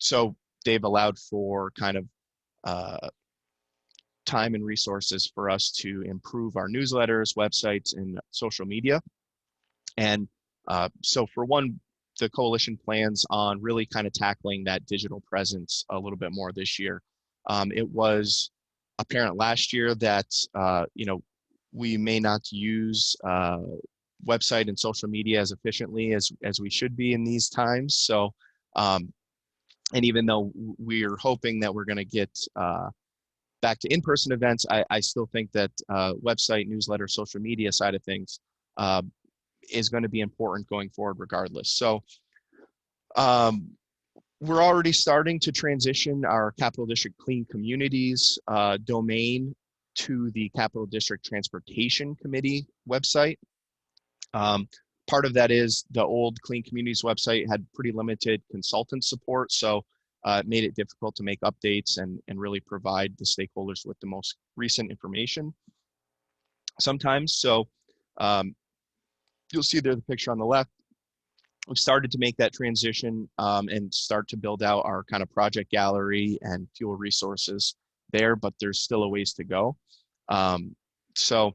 So they've allowed for kind of time and resources for us to improve our newsletters, websites, and social media. And so for one, the coalition plans on really kind of tackling that digital presence a little bit more this year. It was apparent last year that, we may not use website and social media as efficiently as we should be in these times. So, and even though we're hoping that we're going to get back to in-person events, I still think that website, newsletter, social media side of things is going to be important going forward regardless. So we're already starting to transition our Capital District Clean Communities domain to the Capital District Transportation Committee website. Part of that is the old Clean Communities website had pretty limited consultant support, so it made it difficult to make updates and really provide the stakeholders with the most recent information sometimes. So you'll see there the picture on the left. We've started to make that transition and start to build out our kind of project gallery and fuel resources there, but there's still a ways to go. So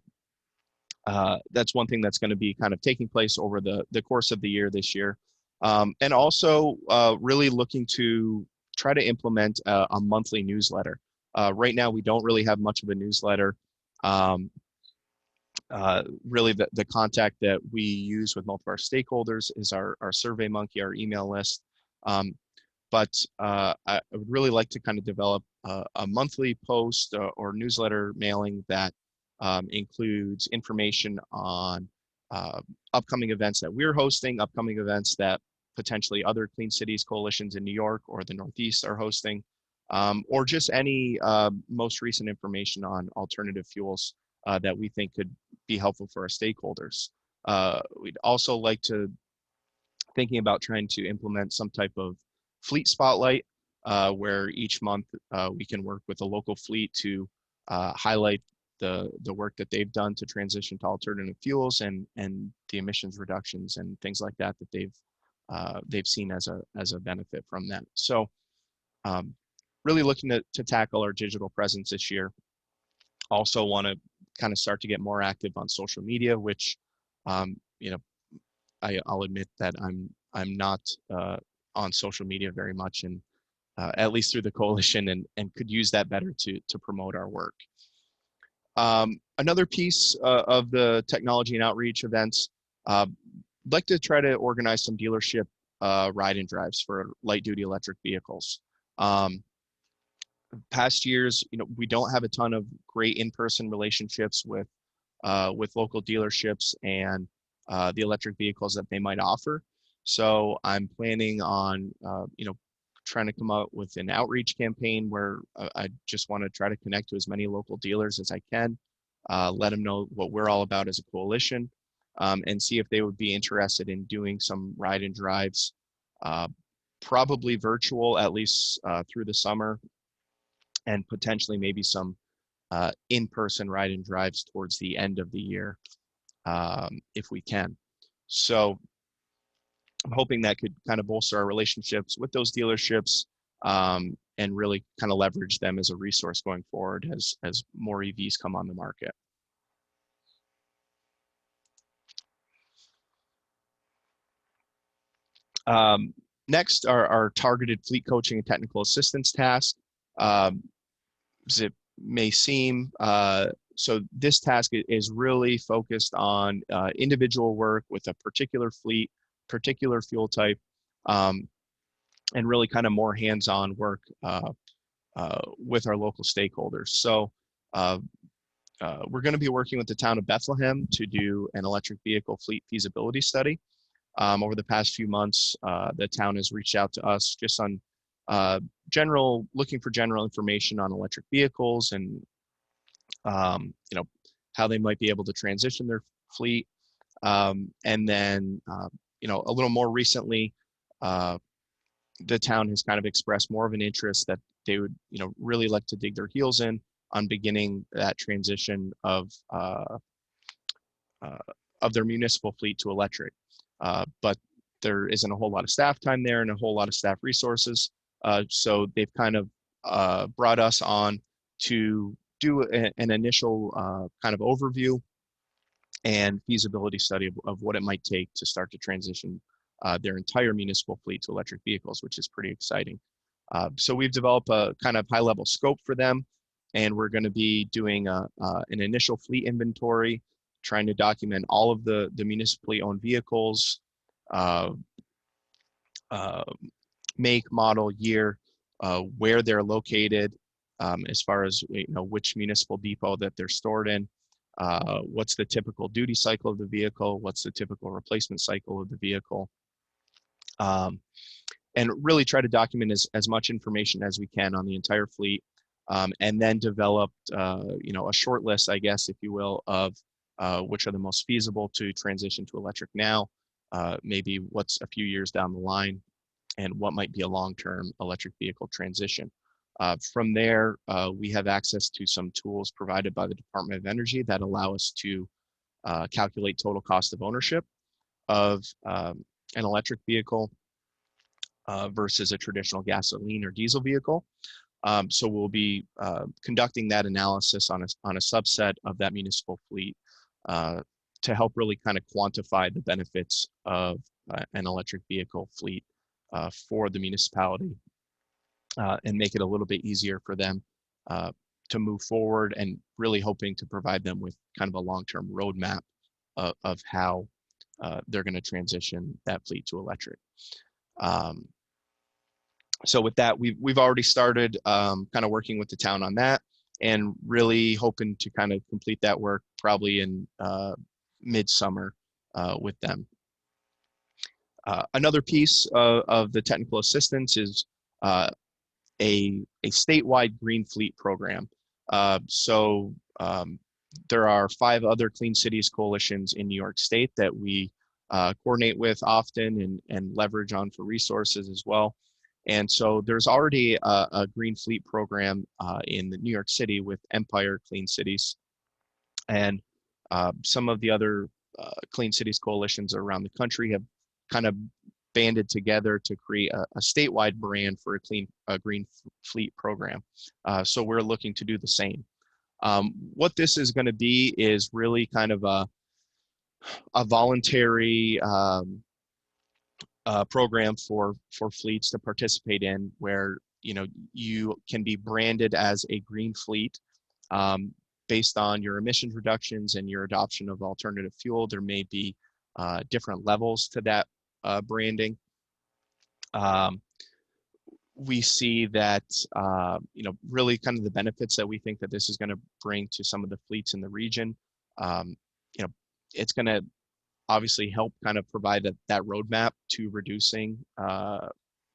that's one thing that's going to be kind of taking place over the course of the year this year. And also really looking to try to implement a monthly newsletter. Right now, we don't really have much of a newsletter. Really the contact that we use with multiple of our stakeholders is our Survey Monkey, our email list. But I would really like to kind of develop a monthly post or newsletter mailing that includes information on upcoming events that we're hosting, upcoming events that potentially other Clean Cities coalitions in New York or the Northeast are hosting, or just any most recent information on alternative fuels that we think could be helpful for our stakeholders. We'd also like to thinking about trying to implement some type of fleet spotlight where each month we can work with a local fleet to highlight the work that they've done to transition to alternative fuels and the emissions reductions and things like that they've seen as a benefit from that. So really looking to tackle our digital presence this year. Also want to kind of start to get more active on social media, which you know, I'll admit that I'm not on social media very much, and at least through the coalition, and could use that better to promote our work. Another piece of the technology and outreach events, I'd like to try to organize some dealership ride and drives for light duty electric vehicles. Past years, you know, we don't have a ton of great in-person relationships with local dealerships and the electric vehicles that they might offer. So I'm planning on, you know, trying to come out with an outreach campaign where I just want to try to connect to as many local dealers as I can, let them know what we're all about as a coalition, and see if they would be interested in doing some ride and drives, probably virtual, at least through the summer, and potentially maybe some in-person ride and drives towards the end of the year, if we can. So I'm hoping that could kind of bolster our relationships with those dealerships, and really kind of leverage them as a resource going forward as more EVs come on the market. Next are our targeted fleet coaching and technical assistance task. As it may seem, so this task is really focused on individual work with a particular fleet, particular fuel type, and really kind of more hands-on work with our local stakeholders. So we're going to be working with the town of Bethlehem to do an electric vehicle fleet feasibility study. Over the past few months, the town has reached out to us just on looking for general information on electric vehicles and you know, how they might be able to transition their fleet. And then you know, a little more recently, the town has kind of expressed more of an interest that they would, you know, really like to dig their heels in on beginning that transition of their municipal fleet to electric. But there isn't a whole lot of staff time there and a whole lot of staff resources. So they've kind of brought us on to do an initial kind of overview and feasibility study of what it might take to start to transition their entire municipal fleet to electric vehicles, which is pretty exciting. So we've developed a kind of high-level scope for them, and we're going to be doing an initial fleet inventory, trying to document all of the municipally owned vehicles, make, model, year, where they're located, as far as, you know, which municipal depot that they're stored in, what's the typical duty cycle of the vehicle, what's the typical replacement cycle of the vehicle, and really try to document as much information as we can on the entire fleet, and then developed, you know, a short list, I guess, if you will, of which are the most feasible to transition to electric now, maybe what's a few years down the line, and what might be a long-term electric vehicle transition. From there, we have access to some tools provided by the Department of Energy that allow us to calculate total cost of ownership of an electric vehicle versus a traditional gasoline or diesel vehicle. So we'll be conducting that analysis on a subset of that municipal fleet to help really kind of quantify the benefits of an electric vehicle fleet for the municipality, and make it a little bit easier for them to move forward, and really hoping to provide them with kind of a long-term roadmap of how they're going to transition that fleet to electric. So with that, we've already started kind of working with the town on that, and really hoping to kind of complete that work probably in midsummer with them. Another piece of the technical assistance is a statewide green fleet program. So There are 5 other Clean Cities coalitions in New York State that we coordinate with often and leverage on for resources as well. And so there's already a green fleet program in New York City with Empire Clean Cities. And some of the other Clean Cities coalitions around the country have kind of banded together to create a statewide brand for a green fleet program. So we're looking to do the same. What this is going to be is really kind of a voluntary program for fleets to participate in, where you can be branded as a green fleet based on your emissions reductions and your adoption of alternative fuel. There may be different levels to that branding. We see that really kind of the benefits that we think that this is going to bring to some of the fleets in the region. It's going to obviously help kind of provide that roadmap to reducing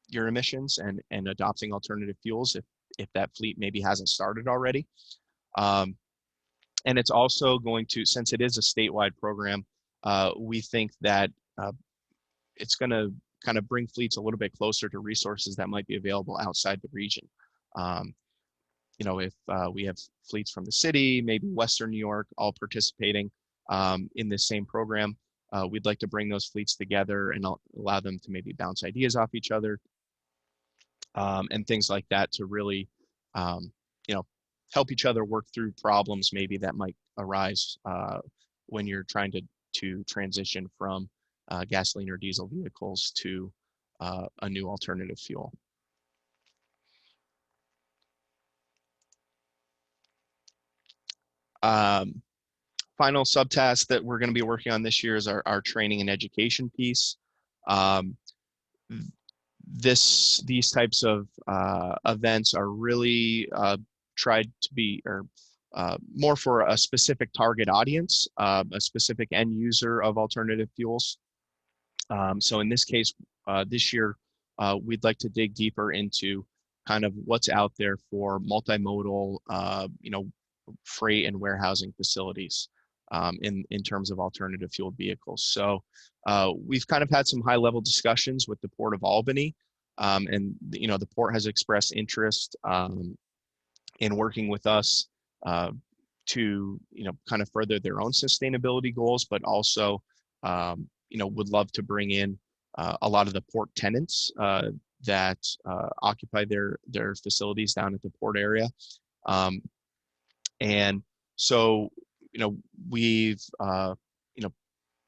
your emissions and adopting alternative fuels if that fleet maybe hasn't started already. And it's also going to, since it is a statewide program, we think that it's going to kind of bring fleets a little bit closer to resources that might be available outside the region. If we have fleets from the city, maybe Western New York, all participating in this same program, we'd like to bring those fleets together and allow them to maybe bounce ideas off each other and things like that to really, help each other work through problems maybe that might arise when you're trying to transition from gasoline or diesel vehicles to a new alternative fuel. Final subtask that we're going to be working on this year is our training and education piece. These types of events are really tried to be more for a specific target audience, a specific end user of alternative fuels. So in this case, this year, we'd like to dig deeper into kind of what's out there for multimodal, freight and warehousing facilities in terms of alternative fueled vehicles. So we've kind of had some high level discussions with the Port of Albany, and the port has expressed interest in working with us to kind of further their own sustainability goals, but also would love to bring in a lot of the port tenants that occupy their facilities down at the port area. And so we've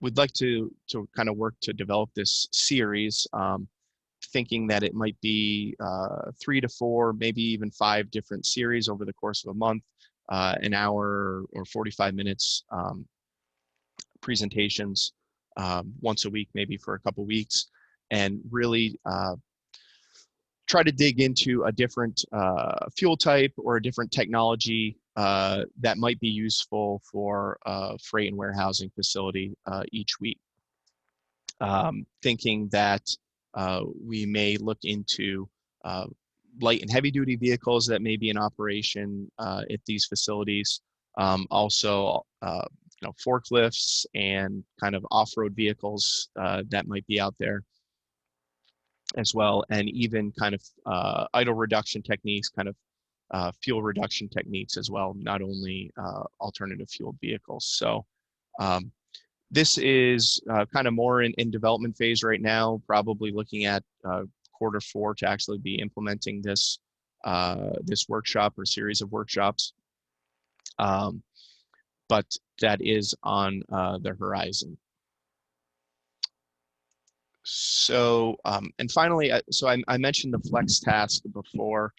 we'd like to kind of work to develop this series, thinking that it might be 3 to 4, maybe even 5 different series over the course of a month, an hour or 45 minutes presentations once a week, maybe for a couple weeks, and really try to dig into a different fuel type or a different technology that might be useful for a freight and warehousing facility each week. Thinking that we may look into light and heavy duty vehicles that may be in operation at these facilities. Also, forklifts and kind of off-road vehicles that might be out there as well, and even kind of idle reduction techniques, kind of fuel reduction techniques as well, not only alternative fueled vehicles. So this is kind of more in development phase right now, probably looking at Q4 to actually be implementing this workshop or series of workshops. But that is on the horizon. So, and finally, so I mentioned the flex task before.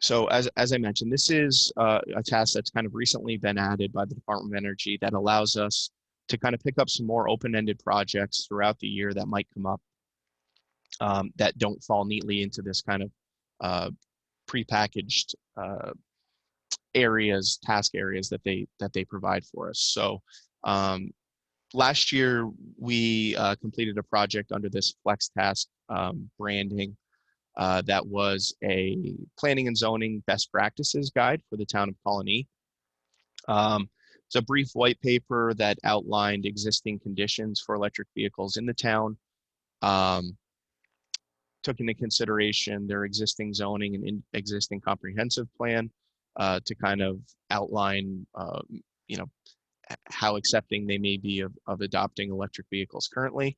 So as I mentioned, this is a task that's kind of recently been added by the Department of Energy that allows us to kind of pick up some more open-ended projects throughout the year that might come up that don't fall neatly into this kind of prepackaged task areas that they provide for us. So last year we completed a project under this flex task branding that was a planning and zoning best practices guide for the town of Colony. It's a brief white paper that outlined existing conditions for electric vehicles in the town, took into consideration their existing zoning and existing comprehensive plan to kind of outline, you know, how accepting they may be of adopting electric vehicles currently.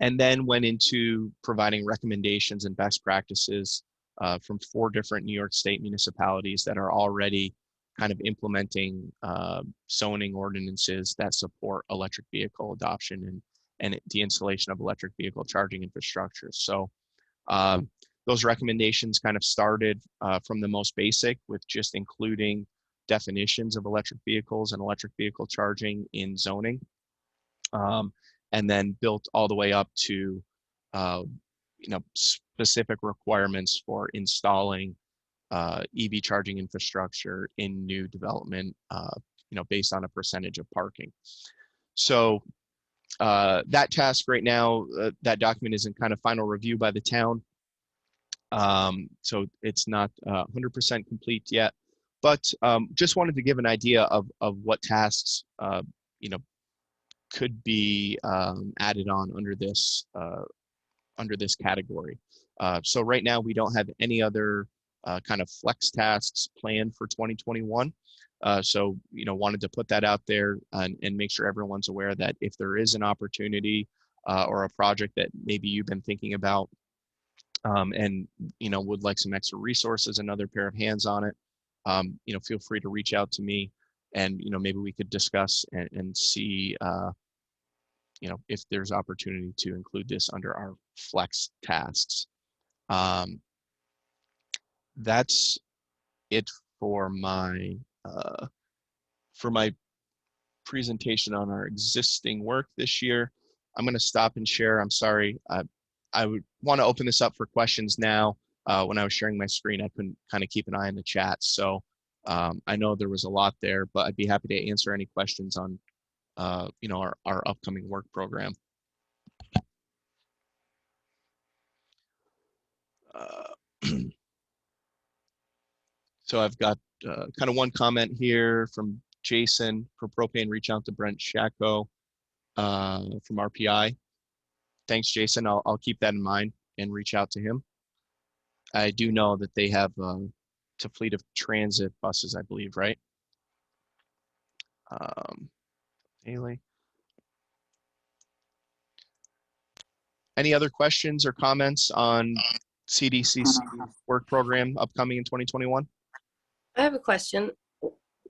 And then went into providing recommendations and best practices from 4 different New York State municipalities that are already kind of implementing zoning ordinances that support electric vehicle adoption and the installation of electric vehicle charging infrastructure. So those recommendations kind of started from the most basic, with just including definitions of electric vehicles and electric vehicle charging in zoning, and then built all the way up to specific requirements for installing EV charging infrastructure in new development, based on a percentage of parking. So that task right now, that document is in kind of final review by the town. So it's not 100% complete yet, but just wanted to give an idea of what tasks, could be added on under this category. So right now we don't have any other kind of flex tasks planned for 2021. So, wanted to put that out there and make sure everyone's aware that if there is an opportunity or a project that maybe you've been thinking about and, would like some extra resources, another pair of hands on it, feel free to reach out to me and, maybe we could discuss and see, if there's opportunity to include this under our flex tasks. That's it for my presentation on our existing work this year. I'm going to stop and share. I'm sorry. I would want to open this up for questions now. When I was sharing my screen, I couldn't kind of keep an eye on the chat. So I know there was a lot there, but I'd be happy to answer any questions on our upcoming work program. So I've got kind of one comment here from Jason for Propane. Reach out to Brent Shacko from RPI. Thanks, Jason. I'll keep that in mind and reach out to him. I do know that they have a fleet of transit buses, I believe, right? Haley. Any other questions or comments on CDCC work program upcoming in 2021? I have a question.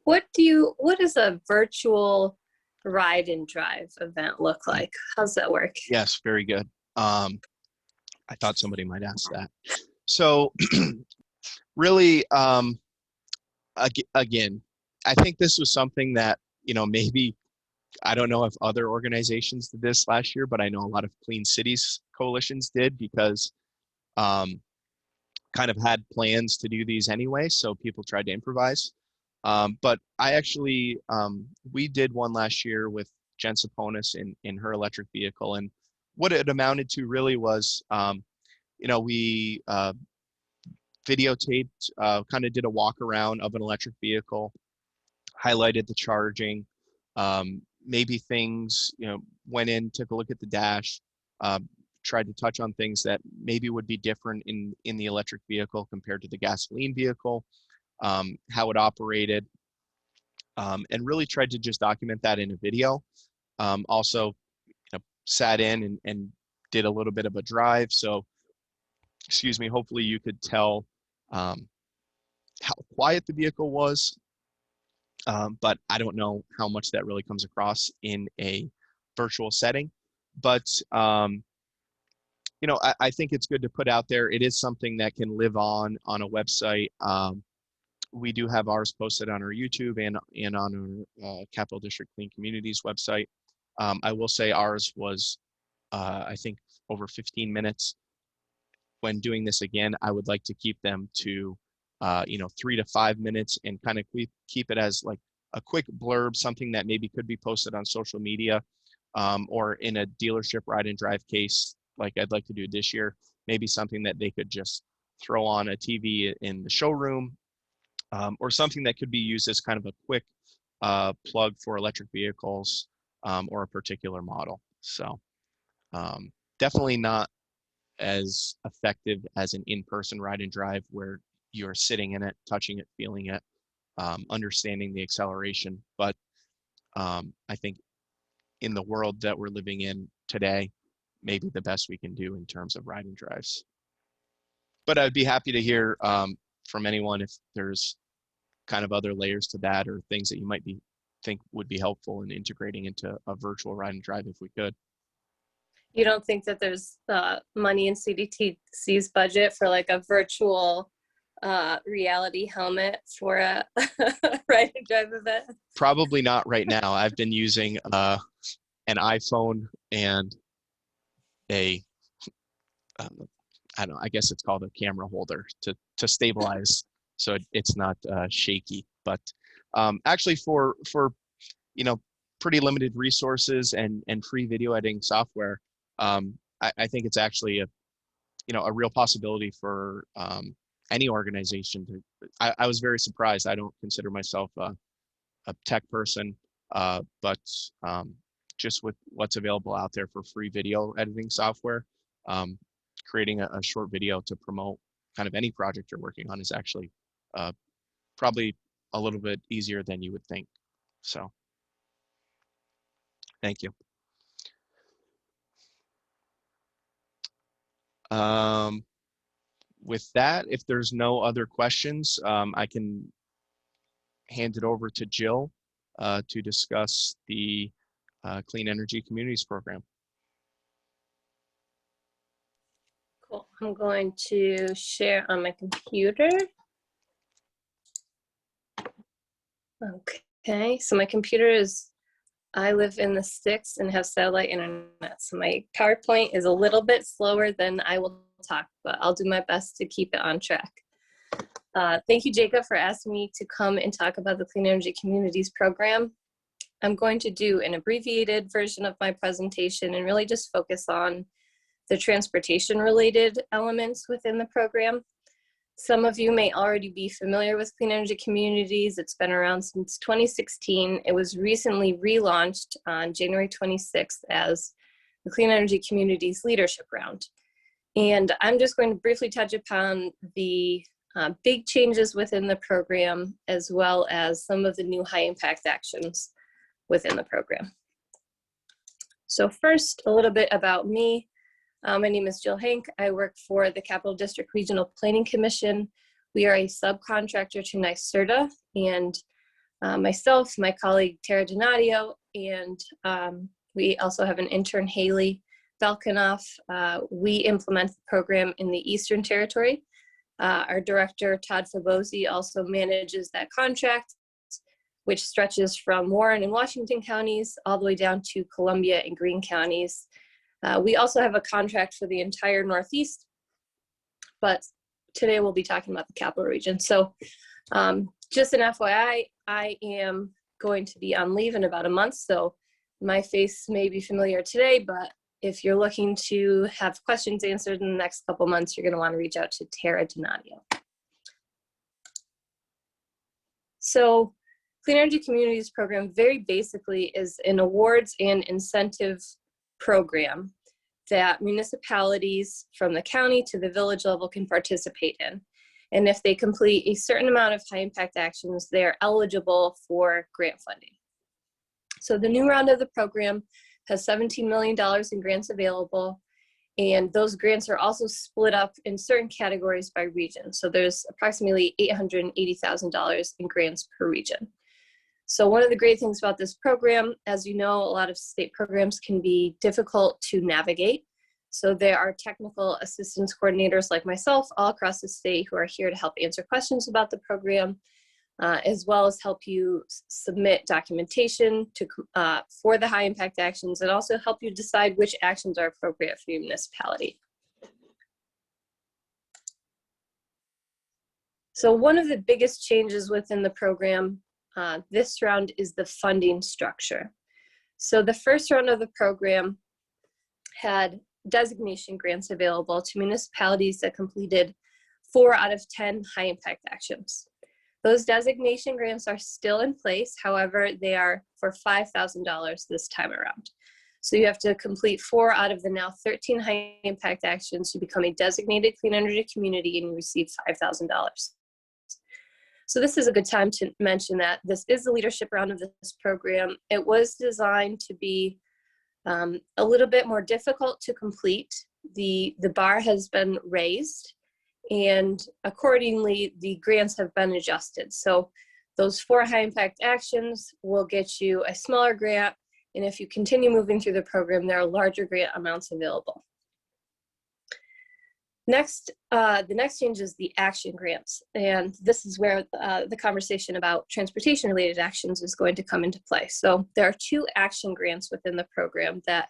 What does a virtual ride and drive event look like? How's that work? Yes, very good. I thought somebody might ask that. So really, again, I think this was something that, maybe, I don't know if other organizations did this last year, but I know a lot of Clean Cities coalitions did, because kind of had plans to do these anyway, so people tried to improvise. But I actually, we did one last year with Jen Saponis in her electric vehicle, and what it amounted to really was, we videotaped, kind of did a walk around of an electric vehicle, highlighted the charging, maybe things, went in, took a look at the dash, tried to touch on things that maybe would be different in the electric vehicle compared to the gasoline vehicle, how it operated, and really tried to just document that in a video. Also, sat in and did a little bit of a drive. So, excuse me, hopefully you could tell how quiet the vehicle was, but I don't know how much that really comes across in a virtual setting. But I think it's good to put out there. It is something that can live on a website. We do have ours posted on our YouTube and on our Capital District Clean Communities website. I will say ours was, I think, over 15 minutes. When doing this again, I would like to keep them to, 3 to 5 minutes, and kind of keep it as like a quick blurb, something that maybe could be posted on social media, or in a dealership ride and drive case, like I'd like to do this year, maybe something that they could just throw on a TV in the showroom, or something that could be used as kind of a quick plug for electric vehicles or a particular model. So definitely not as effective as an in-person ride and drive where you're sitting in it, touching it, feeling it, understanding the acceleration. But I think in the world that we're living in today, maybe the best we can do in terms of ride and drives. But I'd be happy to hear from anyone if there's kind of other layers to that or things that you might think would be helpful in integrating into a virtual ride and drive if we could. You don't think that there's money in CDTC's budget for like a virtual reality helmet for a ride and drive event? Probably not right now. I've been using an iPhone and a I don't know, I guess it's called a camera holder to stabilize so it's not shaky. But actually for pretty limited resources and free video editing software, I think it's actually a real possibility for any organization to. I was very surprised. I don't consider myself a tech person, but just with what's available out there for free video editing software, creating a short video to promote kind of any project you're working on is actually probably a little bit easier than you would think. So thank you. With that, if there's no other questions, I can hand it over to Jill to discuss the Clean Energy Communities Program. Cool. I'm going to share on my computer. Okay, so my computer I live in the sticks and have satellite internet, so my PowerPoint is a little bit slower than I will talk, but I'll do my best to keep it on track. Thank you, Jacob, for asking me to come and talk about the Clean Energy Communities Program. I'm going to do an abbreviated version of my presentation and really just focus on the transportation-related elements within the program. Some of you may already be familiar with Clean Energy Communities. It's been around since 2016. It was recently relaunched on January 26th as the Clean Energy Communities Leadership Round. And I'm just going to briefly touch upon the big changes within the program, as well as some of the new high impact actions within the program. So first, a little bit about me. My name is Jill Hank. I work for the Capital District Regional Planning Commission. We are a subcontractor to Nyserda, and myself, my colleague Tara Donadio, and we also have an intern, Haley Balkanoff. We implement the program in the Eastern Territory. Our director, Todd Fabosi, also manages that contract, which stretches from Warren and Washington counties all the way down to Columbia and Greene counties. We also have a contract for the entire Northeast, but today we'll be talking about the capital region. So just an FYI, I am going to be on leave in about a month, so my face may be familiar today, but if you're looking to have questions answered in the next couple months, you're going to want to reach out to Tara Donadio. So Clean Energy Communities Program very basically is an awards and incentive program that municipalities from the county to the village level can participate in. And if they complete a certain amount of high impact actions, they are eligible for grant funding. So the new round of the program has $17 million in grants available, and those grants are also split up in certain categories by region. So there's approximately $880,000 in grants per region. So one of the great things about this program, as you know, a lot of state programs can be difficult to navigate. So there are technical assistance coordinators like myself all across the state who are here to help answer questions about the program, as well as help you submit documentation for the high impact actions, and also help you decide which actions are appropriate for your municipality. So one of the biggest changes within the program this round is the funding structure. So the first round of the program had designation grants available to municipalities that completed 4 out of 10 high impact actions. Those designation grants are still in place. However, they are for $5,000 this time around. So you have to complete 4 out of the now 13 high impact actions to become a designated clean energy community, and you receive $5,000. So this is a good time to mention that this is the leadership round of this program. It was designed to be a little bit more difficult to complete. The bar has been raised, and accordingly, the grants have been adjusted. So those 4 high impact actions will get you a smaller grant, and if you continue moving through the program, there are larger grant amounts available. Next, the next change is the action grants, and this is where the conversation about transportation-related actions is going to come into play. So there are 2 action grants within the program that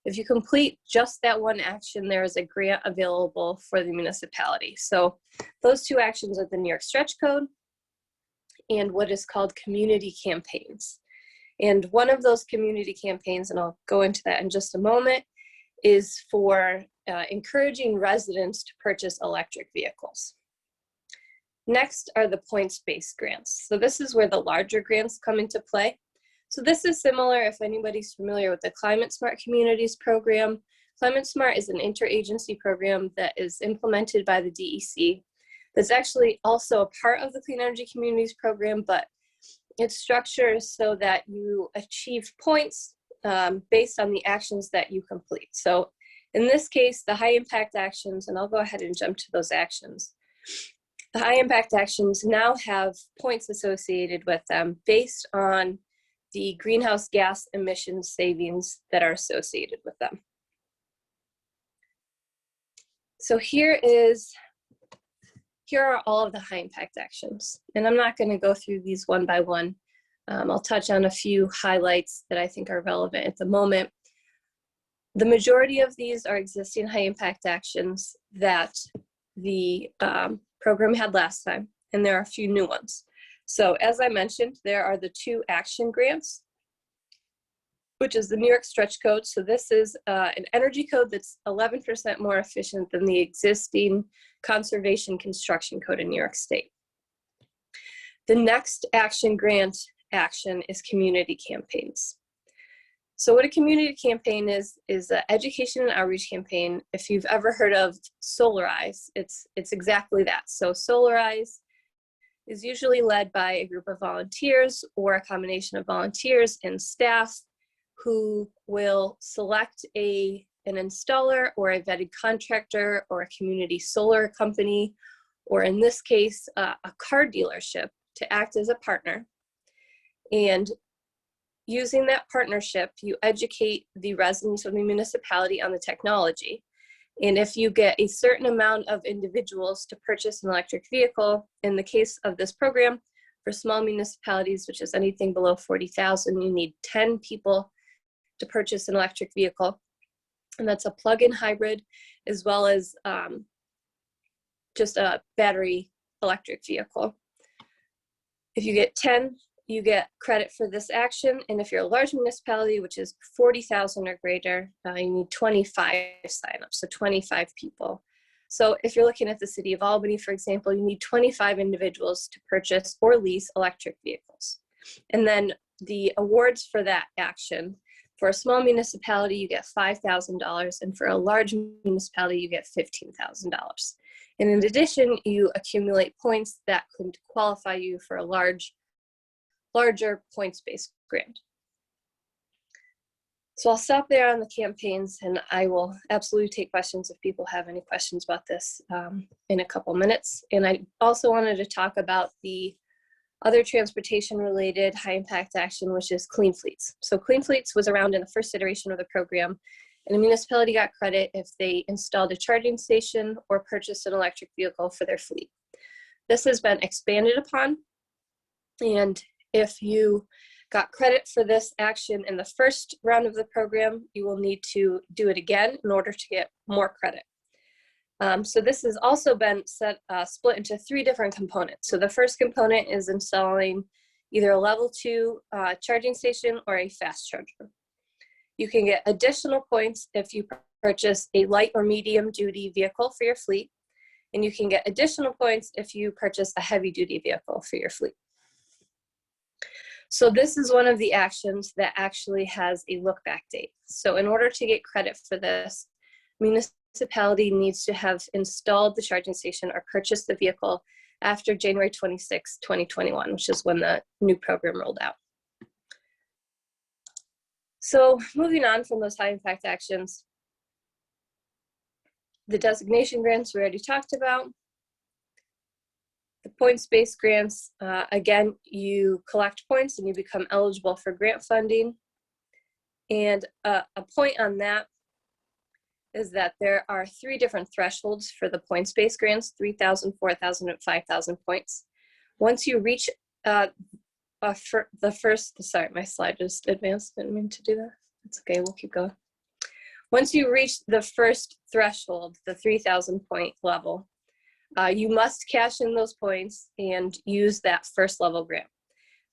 if you complete just that one action, there is a grant available for the municipality. So those 2 actions are the New York Stretch Code and what is called community campaigns. And one of those community campaigns, and I'll go into that in just a moment, is for encouraging residents to purchase electric vehicles. Next are the points-based grants. So this is where the larger grants come into play. So this is similar, if anybody's familiar with the Climate Smart Communities program. Climate Smart is an interagency program that is implemented by the DEC. That's actually also a part of the Clean Energy Communities program, but it's structured so that you achieve points based on the actions that you complete. So in this case, the high impact actions, and I'll go ahead and jump to those actions. The high impact actions now have points associated with them based on the greenhouse gas emissions savings that are associated with them. So here are all of the high impact actions. And I'm not going to go through these one by one. I'll touch on a few highlights that I think are relevant at the moment. The majority of these are existing high impact actions that the program had last time, and there are a few new ones. So as I mentioned, there are the 2 action grants, which is the New York Stretch Code. So this is an energy code that's 11% more efficient than the existing conservation construction code in New York State. The next action grant action is community campaigns. So what a community campaign is an education and outreach campaign. If you've ever heard of Solarize, it's exactly that. So Solarize is usually led by a group of volunteers or a combination of volunteers and staff who will select an installer or a vetted contractor or a community solar company, or in this case, a car dealership to act as a partner. And using that partnership, you educate the residents of the municipality on the technology. And if you get a certain amount of individuals to purchase an electric vehicle, in the case of this program, for small municipalities, which is anything below 40,000, you need 10 people to purchase an electric vehicle. And that's a plug-in hybrid, as well as just a battery electric vehicle. If you get 10, you get credit for this action. And if you're a large municipality, which is 40,000 or greater, you need 25 signups, so 25 people. So if you're looking at the city of Albany, for example, you need 25 individuals to purchase or lease electric vehicles. And then the awards for that action, for a small municipality, you get $5,000, and for a large municipality, you get $15,000. And in addition, you accumulate points that could qualify you for a larger points-based grant. So I'll stop there on the campaigns, and I will absolutely take questions if people have any questions about this in a couple minutes. And I also wanted to talk about the other transportation-related high-impact action, which is Clean Fleets. So Clean Fleets was around in the first iteration of the program, and a municipality got credit if they installed a charging station or purchased an electric vehicle for their fleet. This has been expanded upon, and if you got credit for this action in the first round of the program, you will need to do it again in order to get more credit. So this has also been split into 3 different components. So the first component is installing either a level 2 charging station or a fast charger. You can get additional points if you purchase a light or medium duty vehicle for your fleet. and you can get additional points if you purchase a heavy-duty vehicle for your fleet. So this is one of the actions that actually has a look-back date. So in order to get credit for this, municipality needs to have installed the charging station or purchased the vehicle after January 26, 2021, which is when the new program rolled out. So moving on from those high impact actions, the designation grants we already talked about. The points-based grants, again, you collect points and you become eligible for grant funding. And a point on that is that there are 3 different thresholds for the points-based grants, 3,000, 4,000, and 5,000 points. Once you reach for the first, sorry, my slide just advanced, didn't mean to do that. It's okay, we'll keep going. Once you reach the first threshold, the 3,000 point level, you must cash in those points and use that first level grant.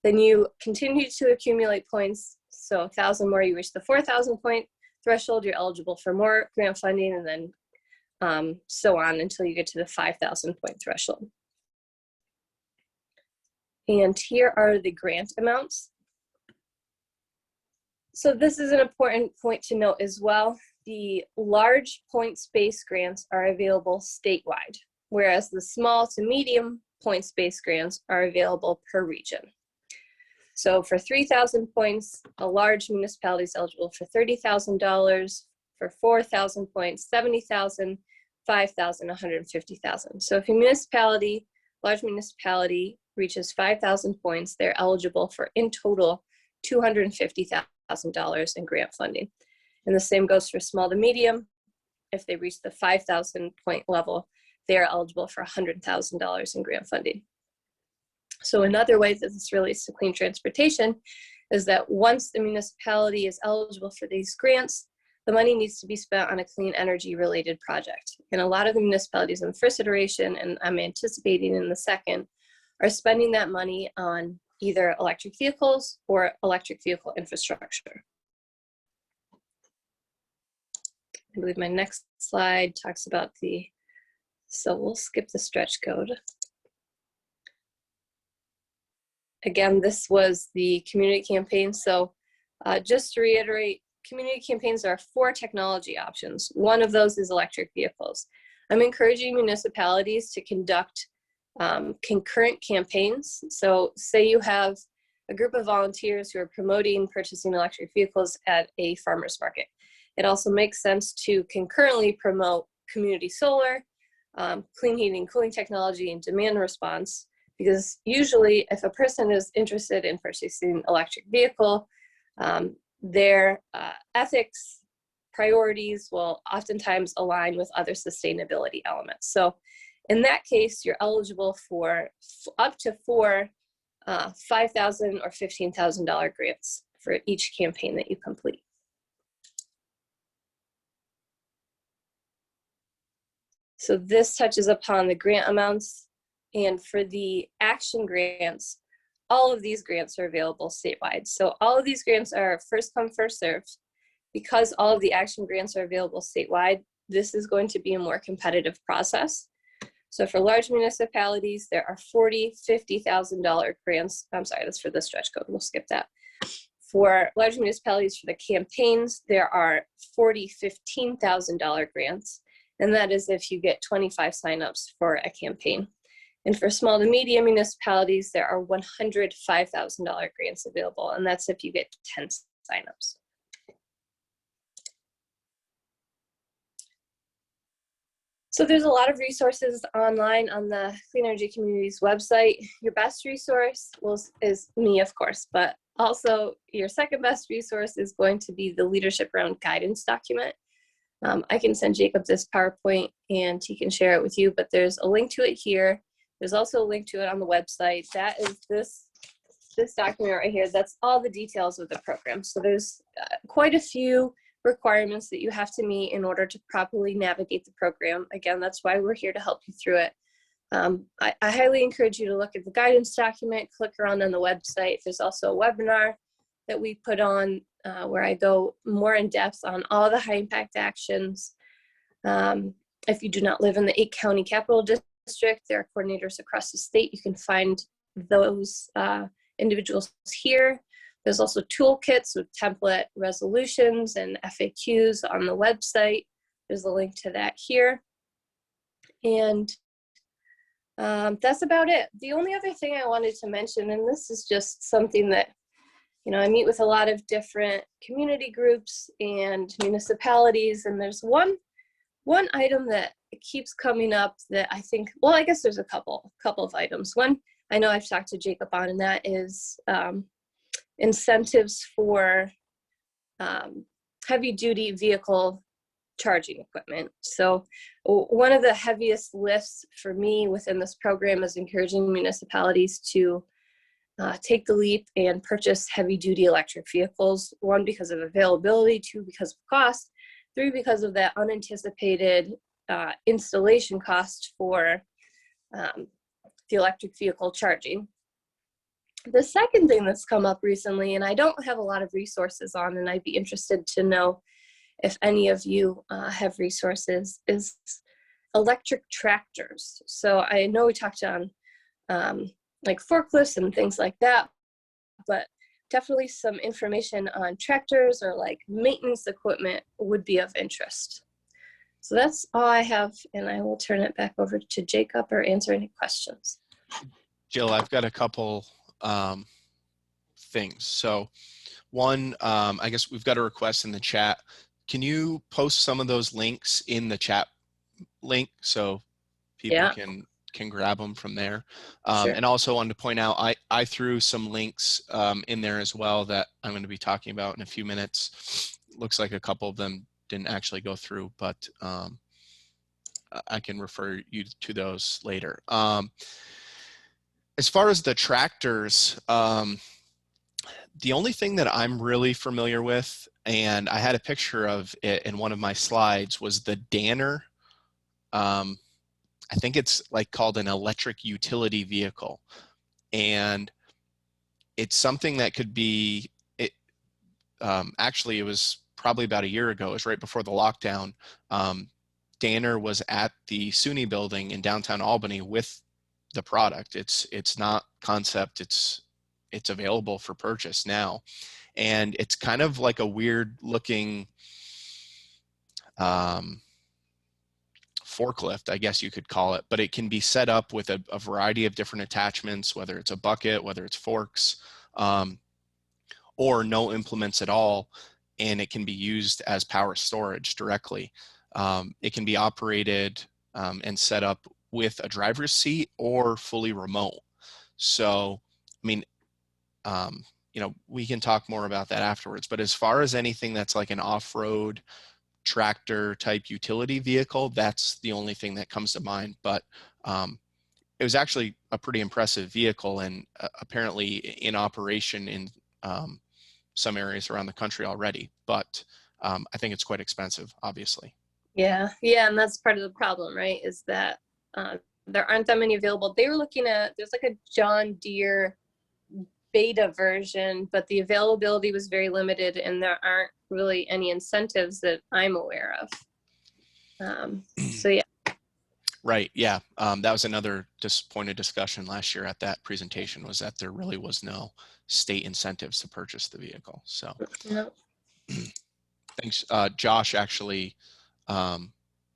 Then you continue to accumulate points. So 1,000 more, you reach the 4,000 point threshold, you're eligible for more grant funding, and then so on until you get to the 5,000 point threshold. And here are the grant amounts. So this is an important point to note as well. The large points-based grants are available statewide, whereas the small to medium points-based grants are available per region. So for 3,000 points, a large municipality is eligible for $30,000. For 4,000 points, $70,000, 5,000, $150,000. So if a municipality, large municipality, reaches 5,000 points, they're eligible for, in total, $250,000 in grant funding. And the same goes for small to medium. If they reach the 5,000 point level, they are eligible for $100,000 in grant funding. So another way that this relates to clean transportation is that once the municipality is eligible for these grants, the money needs to be spent on a clean energy related project. And a lot of the municipalities in the first iteration, and I'm anticipating in the second, are spending that money on either electric vehicles or electric vehicle infrastructure. I believe my next slide talks about so we'll skip the stretch code. Again, this was the community campaign. So just to reiterate, community campaigns are 4 technology options. One of those is electric vehicles. I'm encouraging municipalities to conduct concurrent campaigns. So say you have a group of volunteers who are promoting purchasing electric vehicles at a farmer's market. It also makes sense to concurrently promote community solar, clean heating, cooling technology, and demand response, because usually if a person is interested in purchasing an electric vehicle, their ethics priorities will oftentimes align with other sustainability elements. So in that case, you're eligible for up to 4 $5,000 or $15,000 grants for each campaign that you complete. So this touches upon the grant amounts, and for the action grants, all of these grants are available statewide. So all of these grants are first come, first served. Because all of the action grants are available statewide, this is going to be a more competitive process. So for large municipalities, there are $40,000, $50,000 grants. I'm sorry, that's for the stretch code, we'll skip that. For large municipalities, for the campaigns, there are $40,000, $15,000 grants. And that is if you get 25 signups for a campaign. And for small to medium municipalities, there are $105,000 grants available. And that's if you get 10 signups. So there's a lot of resources online on the Clean Energy Community's website. Your best resource is me, of course, but also your second best resource is going to be the Leadership Round Guidance document. I can send Jacob this PowerPoint and he can share it with you, but there's a link to it here. There's also a link to it on the website. That is this document right here. That's all the details of the program. So there's quite a few requirements that you have to meet in order to properly navigate the program. Again, that's why we're here to help you through it. I highly encourage you to look at the guidance document, click around on the website. There's also a webinar that we put on where I go more in depth on all the high impact actions. If you do not live in the 8-county capital district, there are coordinators across the state. You can find those individuals here. There's also toolkits with template resolutions and FAQs on the website. There's a link to that here. And that's about it. The only other thing I wanted to mention, and this is just something that, you know, I meet with a lot of different community groups and municipalities, and there's one item that keeps coming up that I think, well, I guess there's a couple of items. One, I know I've talked to Jacob on, and that is incentives for heavy duty vehicle charging equipment. So one of the heaviest lifts for me within this program is encouraging municipalities to take the leap and purchase heavy duty electric vehicles. 1, because of availability, 2, because of cost, 3, because of that unanticipated installation cost for the electric vehicle charging. The second thing that's come up recently, and I don't have a lot of resources on, and I'd be interested to know if any of you have resources, is electric tractors. So I know we talked on like forklifts and things like that, but definitely some information on tractors or like maintenance equipment would be of interest. So that's all I have, and I will turn it back over to Jacob or answer any questions. Jill, I've got a couple things. So one, I guess we've got a request in the chat. Can you post some of those links in the chat link so people can grab them from there? Sure. And also wanted to point out, I threw some links in there as well that I'm going to be talking about in a few minutes. Looks like a couple of them didn't actually go through, but I can refer you to those later. As far as the tractors, the only thing that I'm really familiar with, and I had a picture of it in one of my slides, was the Danner. I think it's like called an electric utility vehicle. And it's something that could be, actually it was probably about a year ago, it was right before the lockdown. Danner was at the SUNY building in downtown Albany with the product. It's not concept, it's available for purchase now. And it's kind of like a weird looking forklift, I guess you could call it, but it can be set up with a variety of different attachments, whether it's a bucket, whether it's forks, or no implements at all. And it can be used as power storage directly. It can be operated and set up with a driver's seat or fully remote. So, I mean, you know, we can talk more about that afterwards, but as far as anything that's like an off-road tractor type utility vehicle, that's the only thing that comes to mind. But it was actually a pretty impressive vehicle, and apparently in operation in some areas around the country already, but I think it's quite expensive, obviously. Yeah, and that's part of the problem, right? Is that there aren't that many available. They were looking at, there's like a John Deere beta version, but the availability was very limited, and there aren't really any incentives that I'm aware of. So yeah. Right. Yeah. That was another point of discussion last year at that presentation, was that there really was no state incentives to purchase the vehicle. So no. Thanks. Josh actually yeah,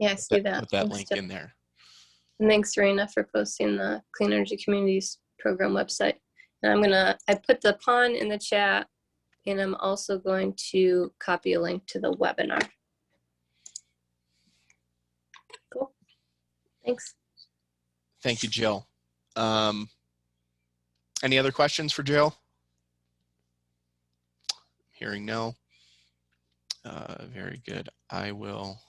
I see that. Put that link in there. And thanks, Raina, for posting the Clean Energy Communities Program website. And I put the PON in the chat, and I'm also going to copy a link to the webinar. Cool. Thanks. Thank you, Jill. Any other questions for Jill? Hearing no. Very good. I will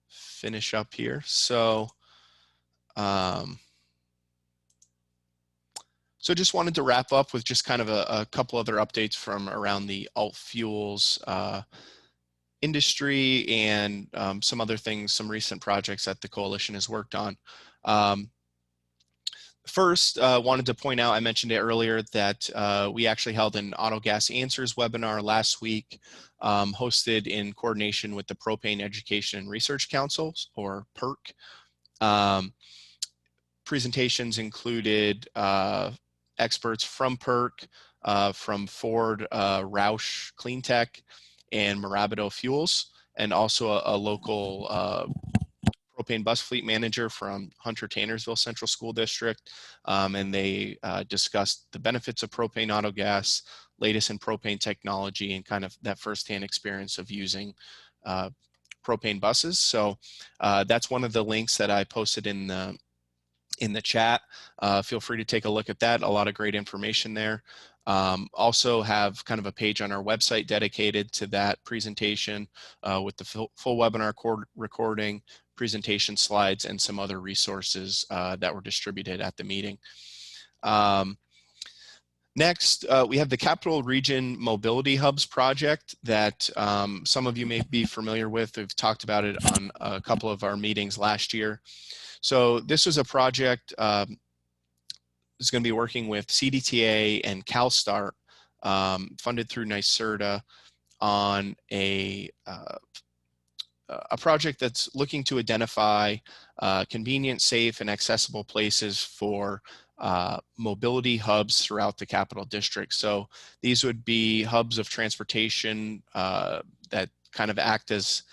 finish up here. So, so just wanted to wrap up with just kind of a couple other updates from around the alt fuels industry, and some other things, some recent projects that the coalition has worked on. First, wanted to point out, I mentioned it earlier, that we actually held an Auto Gas Answers webinar last week, hosted in coordination with the Propane Education and Research Councils, or PERC. Presentations included experts from PERC, from Ford, Roush Cleantech, and Mirabito Fuels, and also a local propane bus fleet manager from Hunter-Tannersville Central School District. And they discussed the benefits of propane auto gas, latest in propane technology, and kind of that firsthand experience of using propane buses. So that's one of the links that I posted in the chat. Feel free to take a look at that. A lot of great information there. Also have kind of a page on our website dedicated to that presentation with the full webinar recording, presentation slides, and some other resources that were distributed at the meeting. Next, we have the Capital Region Mobility Hubs project that some of you may be familiar with. We've talked about it on a couple of our meetings last year. So this was a project that's going to be working with CDTA and CalSTART, funded through Nyserda, on a project that's looking to identify convenient, safe, and accessible places for mobility hubs throughout the Capital District. So these would be hubs of transportation that kind of act as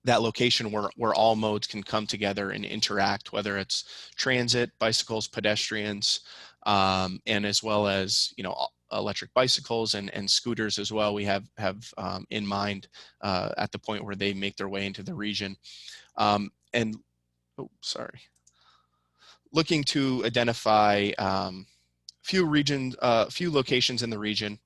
that location where all modes can come together and interact, whether it's transit, bicycles, pedestrians, and as well as, you know, electric bicycles and scooters as well. We have in mind at the point where they make their way into the region. Looking to identify few locations in the region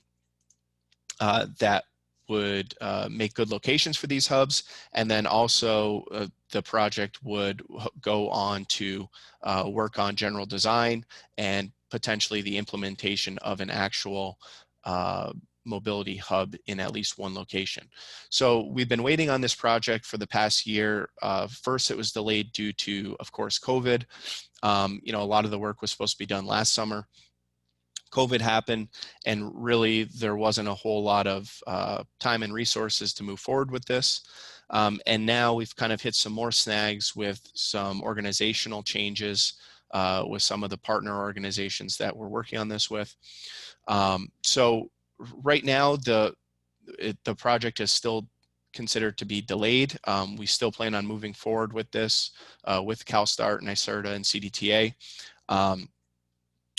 that would make good locations for these hubs, and then also the project would go on to work on general design and potentially the implementation of an actual mobility hub in at least one location. So we've been waiting on this project for the past year. First, it was delayed due to, of course, COVID. You know, a lot of the work was supposed to be done last summer. COVID happened, and really there wasn't a whole lot of time and resources to move forward with this. And now we've kind of hit some more snags with some organizational changes with some of the partner organizations that we're working on this with. So right now the project is still considered to be delayed. We still plan on moving forward with this with CalSTART, Nyserda, and CDTA.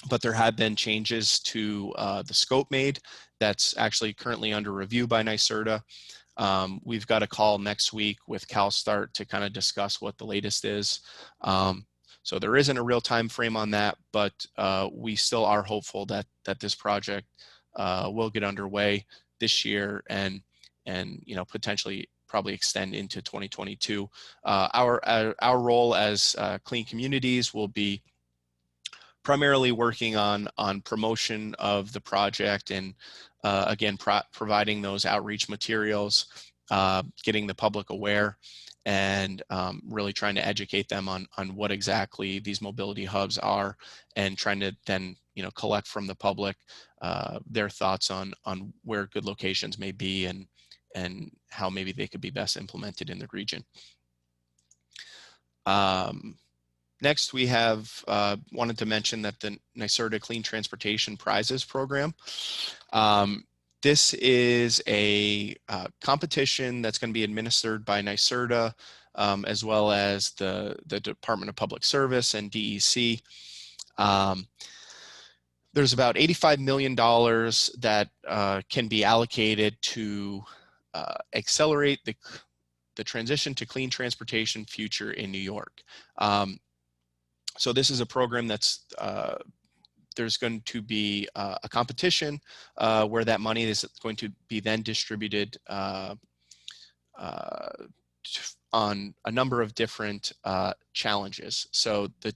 But there have been changes to the scope made that's actually currently under review by Nyserda. We've got a call next week with CalSTART to kind of discuss what the latest is. So there isn't a real time frame on that, but we still are hopeful that this project will get underway this year and you know, potentially probably extend into 2022. Our role as Clean Communities will be primarily working on promotion of the project and again, providing those outreach materials, getting the public aware, and really trying to educate them on what exactly these mobility hubs are, and trying to then, you know, collect from the public their thoughts on where good locations may be and how maybe they could be best implemented in the region. Next, we have wanted to mention that the Nyserda Clean Transportation Prizes program. This is a competition that's going to be administered by Nyserda, as well as the Department of Public Service and DEC. There's about $85 million that can be allocated to accelerate the transition to clean transportation future in New York. So this is a program that's, there's going to be a competition where that money is going to be then distributed on a number of different challenges. So the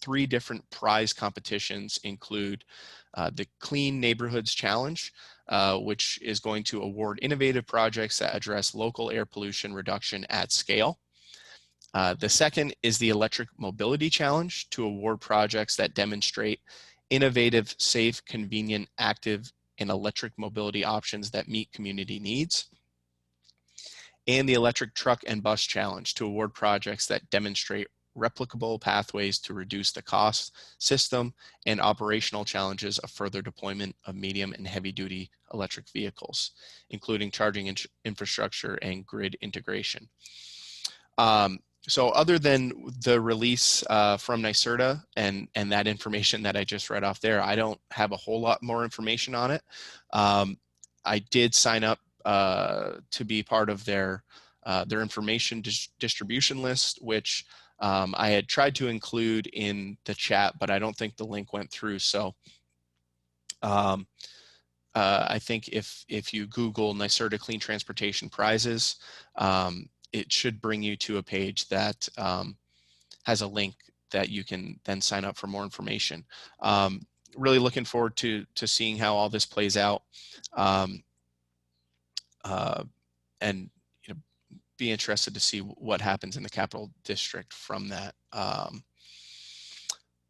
three different prize competitions include the Clean Neighborhoods Challenge, which is going to award innovative projects that address local air pollution reduction at scale. The second is the Electric Mobility Challenge, to award projects that demonstrate innovative, safe, convenient, active, and electric mobility options that meet community needs. And the Electric Truck and Bus Challenge, to award projects that demonstrate replicable pathways to reduce the cost, system, and operational challenges of further deployment of medium and heavy duty electric vehicles, including charging infrastructure and grid integration. So other than the release from Nyserda and that information that I just read off there, I don't have a whole lot more information on it. I did sign up to be part of their information distribution list, which I had tried to include in the chat, but I don't think the link went through. So I think if you Google Nyserda Clean Transportation Prizes, it should bring you to a page that has a link that you can then sign up for more information. Really looking forward to seeing how all this plays out, and be interested to see what happens in the Capital District from that.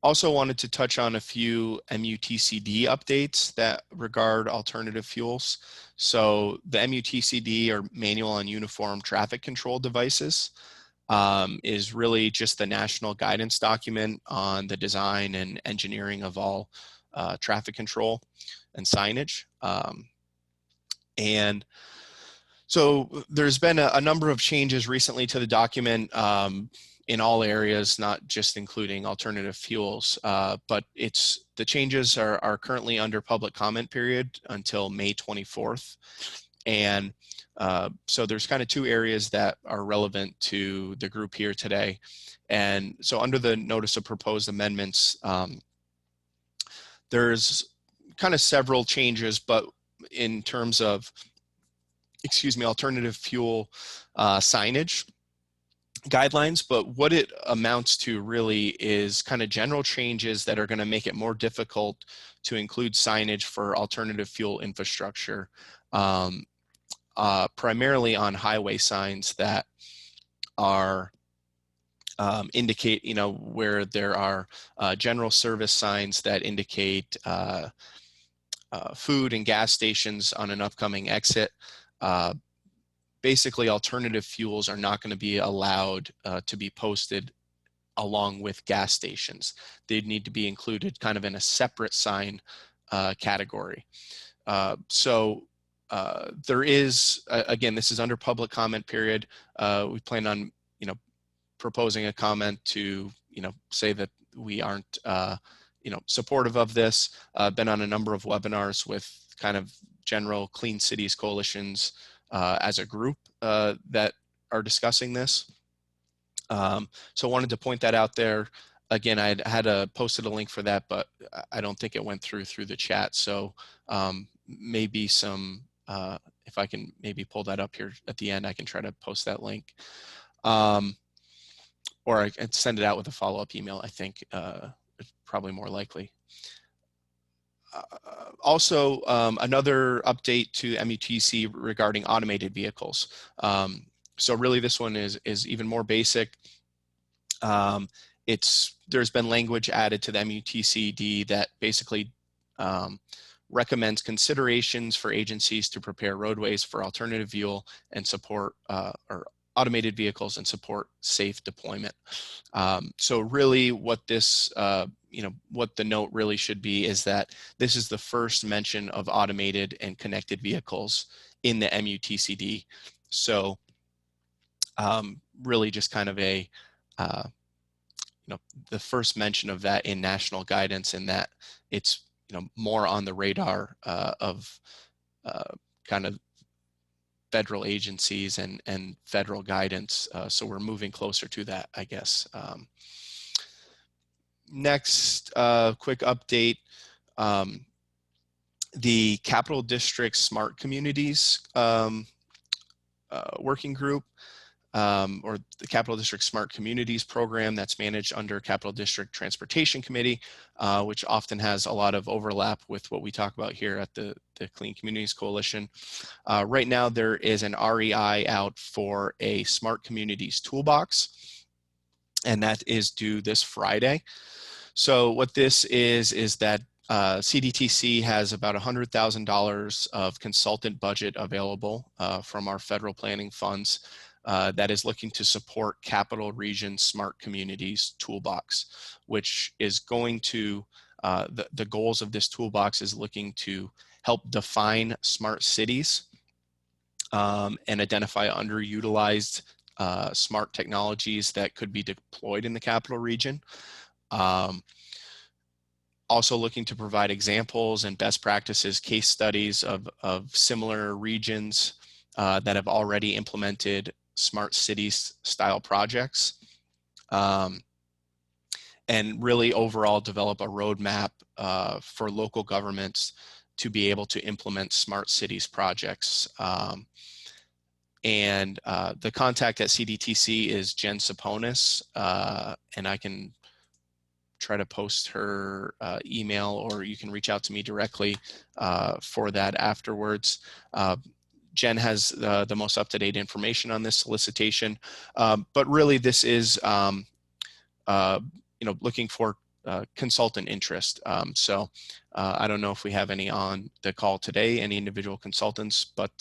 Also wanted to touch on a few MUTCD updates that regard alternative fuels. So the MUTCD, or Manual on Uniform Traffic Control Devices, is really just the national guidance document on the design and engineering of all traffic control and signage. And so there's been a number of changes recently to the document in all areas, not just including alternative fuels, but the changes are currently under public comment period until May 24th. And so there's kind of two areas that are relevant to the group here today. And so under the notice of proposed amendments, there's kind of several changes, but in terms of, alternative fuel signage guidelines, but what it amounts to really is kind of general changes that are going to make it more difficult to include signage for alternative fuel infrastructure, primarily on highway signs that are indicate, where there are general service signs that indicate food and gas stations on an upcoming exit. Basically, alternative fuels are not going to be allowed to be posted along with gas stations. They'd need to be included kind of in a separate sign category. So there is, again, this is under public comment period. We plan on, proposing a comment to, say that we aren't, supportive of this. Been on a number of webinars with kind of general clean cities coalitions as a group that are discussing this. So I wanted to point that out there. Again, I had posted a link for that, but I don't think it went through the chat. So maybe some, if I can maybe pull that up here at the end, I can try to post that link. Or I can send it out with a follow-up email, I think, it's probably more likely. Also, another update to MUTC regarding automated vehicles. So really this one is even more basic. There's been language added to the MUTCD that basically recommends considerations for agencies to prepare roadways for alternative fuel and support or automated vehicles and support safe deployment. So really what this, what the note really should be is that this is the first mention of automated and connected vehicles in the MUTCD. So really just kind of a, the first mention of that in national guidance, and that it's, more on the radar of kind of federal agencies and federal guidance. So we're moving closer to that, I guess. Next, quick update. The Capital District Smart Communities working group, or the Capital District Smart Communities program that's managed under Capital District Transportation Committee, which often has a lot of overlap with what we talk about here at the Clean Communities Coalition. Right now there is an REI out for a Smart Communities Toolbox. and that is due this Friday. So what this is that CDTC has about $100,000 of consultant budget available from our federal planning funds that is looking to support Capital Region Smart Communities Toolbox, which is going to, the goals of this toolbox is looking to help define smart cities and identify underutilized smart technologies that could be deployed in the capital region. Also looking to provide examples and best practices, case studies of similar regions that have already implemented smart cities style projects. And really overall develop a roadmap for local governments to be able to implement smart cities projects. And the contact at CDTC is Jen Saponis, and I can try to post her email, or you can reach out to me directly for that afterwards. Jen has the most up-to-date information on this solicitation, but really this is looking for consultant interest. So I don't know if we have any on the call today, any individual consultants, but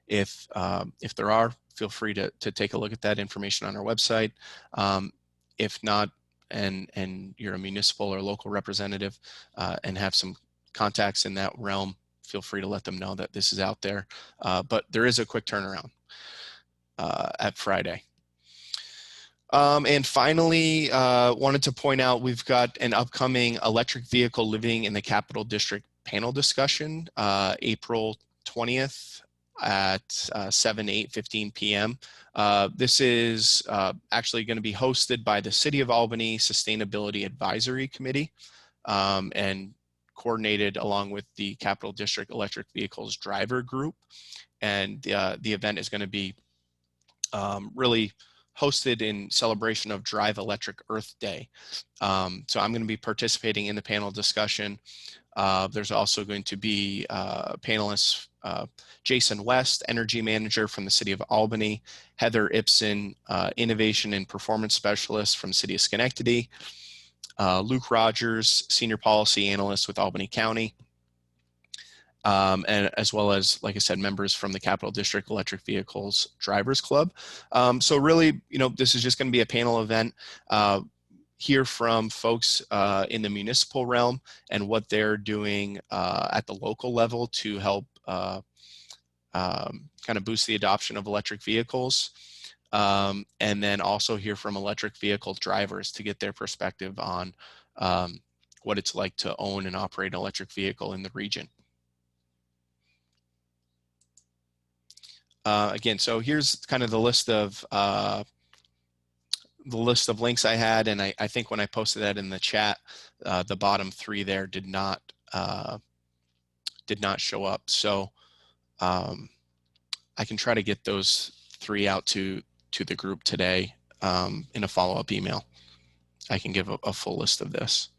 if there are, feel free to take a look at that information on our website. If not, and you're a municipal or local representative and have some contacts in that realm, feel free to let them know that this is out there. But there is a quick turnaround at Friday. And finally, wanted to point out we've got an upcoming electric vehicle living in the Capital District panel discussion, April 20th at 8:15 p.m. This is actually going to be hosted by the City of Albany Sustainability Advisory Committee and coordinated along with the Capital District Electric Vehicles Driver Group. And the event is going to be really hosted in celebration of Drive Electric Earth Day. So I'm going to be participating in the panel discussion. There's also going to be panelists, Jason West, Energy Manager from the City of Albany, Heather Ibsen, Innovation and Performance Specialist from the City of Schenectady, Luke Rogers, Senior Policy Analyst with Albany County, and as well as, like I said, members from the Capital District Electric Vehicles Drivers Club. So really, this is just going to be a panel event. Hear from folks in the municipal realm and what they're doing at the local level to help kind of boost the adoption of electric vehicles. And then also hear from electric vehicle drivers to get their perspective on what it's like to own and operate an electric vehicle in the region. Again, so here's kind of the list of links I had, and I think when I posted that in the chat, the bottom three there did not show up. So I can try to get those three out to the group today in a follow-up email. I can give a full list of this.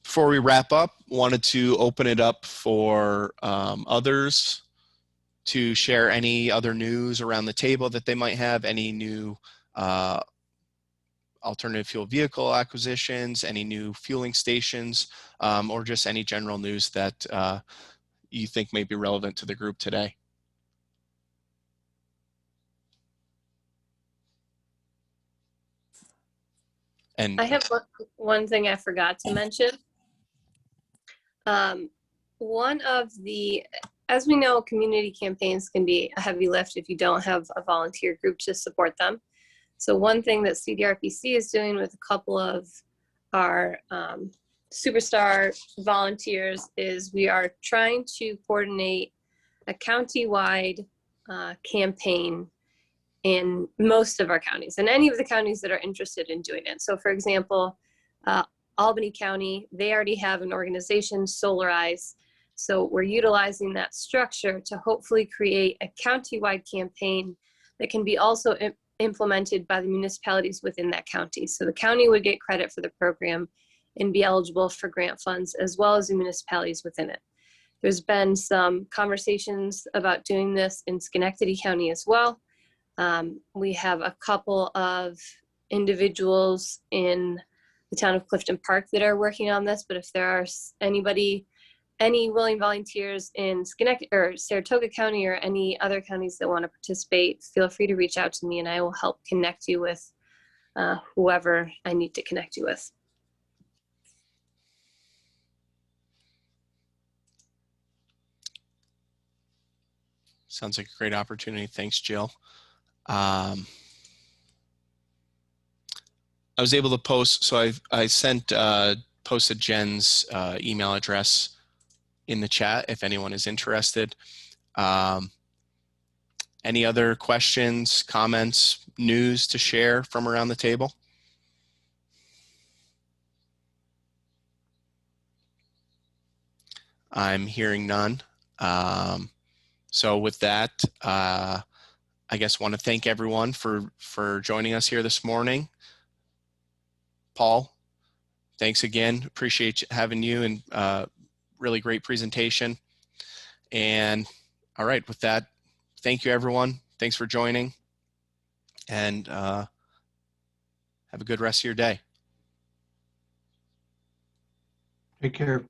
Before we wrap up, wanted to open it up for others to share any other news around the table that they might have, any new alternative fuel vehicle acquisitions, any new fueling stations, or just any general news that you think may be relevant to the group today. And I have one thing I forgot to mention. One of the, as we know, community campaigns can be a heavy lift if you don't have a volunteer group to support them. So one thing that CDRPC is doing with a couple of our superstar volunteers is we are trying to coordinate a county-wide campaign in most of our counties and any of the counties that are interested in doing it. So for example, Albany County, they already have an organization, Solarize. So we're utilizing that structure to hopefully create a county-wide campaign that can be also implemented by the municipalities within that county. So the county would get credit for the program and be eligible for grant funds as well as the municipalities within it. There's been some conversations about doing this in Schenectady County as well. We have a couple of individuals in the town of Clifton Park that are working on this, but if there are any willing volunteers in Schenectady or Saratoga County or any other counties that want to participate, feel free to reach out to me and I will help connect you with whoever I need to connect you with. Sounds like a great opportunity. Thanks, Jill. I was able to post, so I posted Jen's email address in the chat if anyone is interested. Any other questions, comments, news to share from around the table? I'm hearing none. So with that, I guess want to thank everyone for joining us here this morning. Paul, thanks again. Appreciate having you, and really great presentation. And all right, with that, thank you everyone. Thanks for joining, and have a good rest of your day. Take care.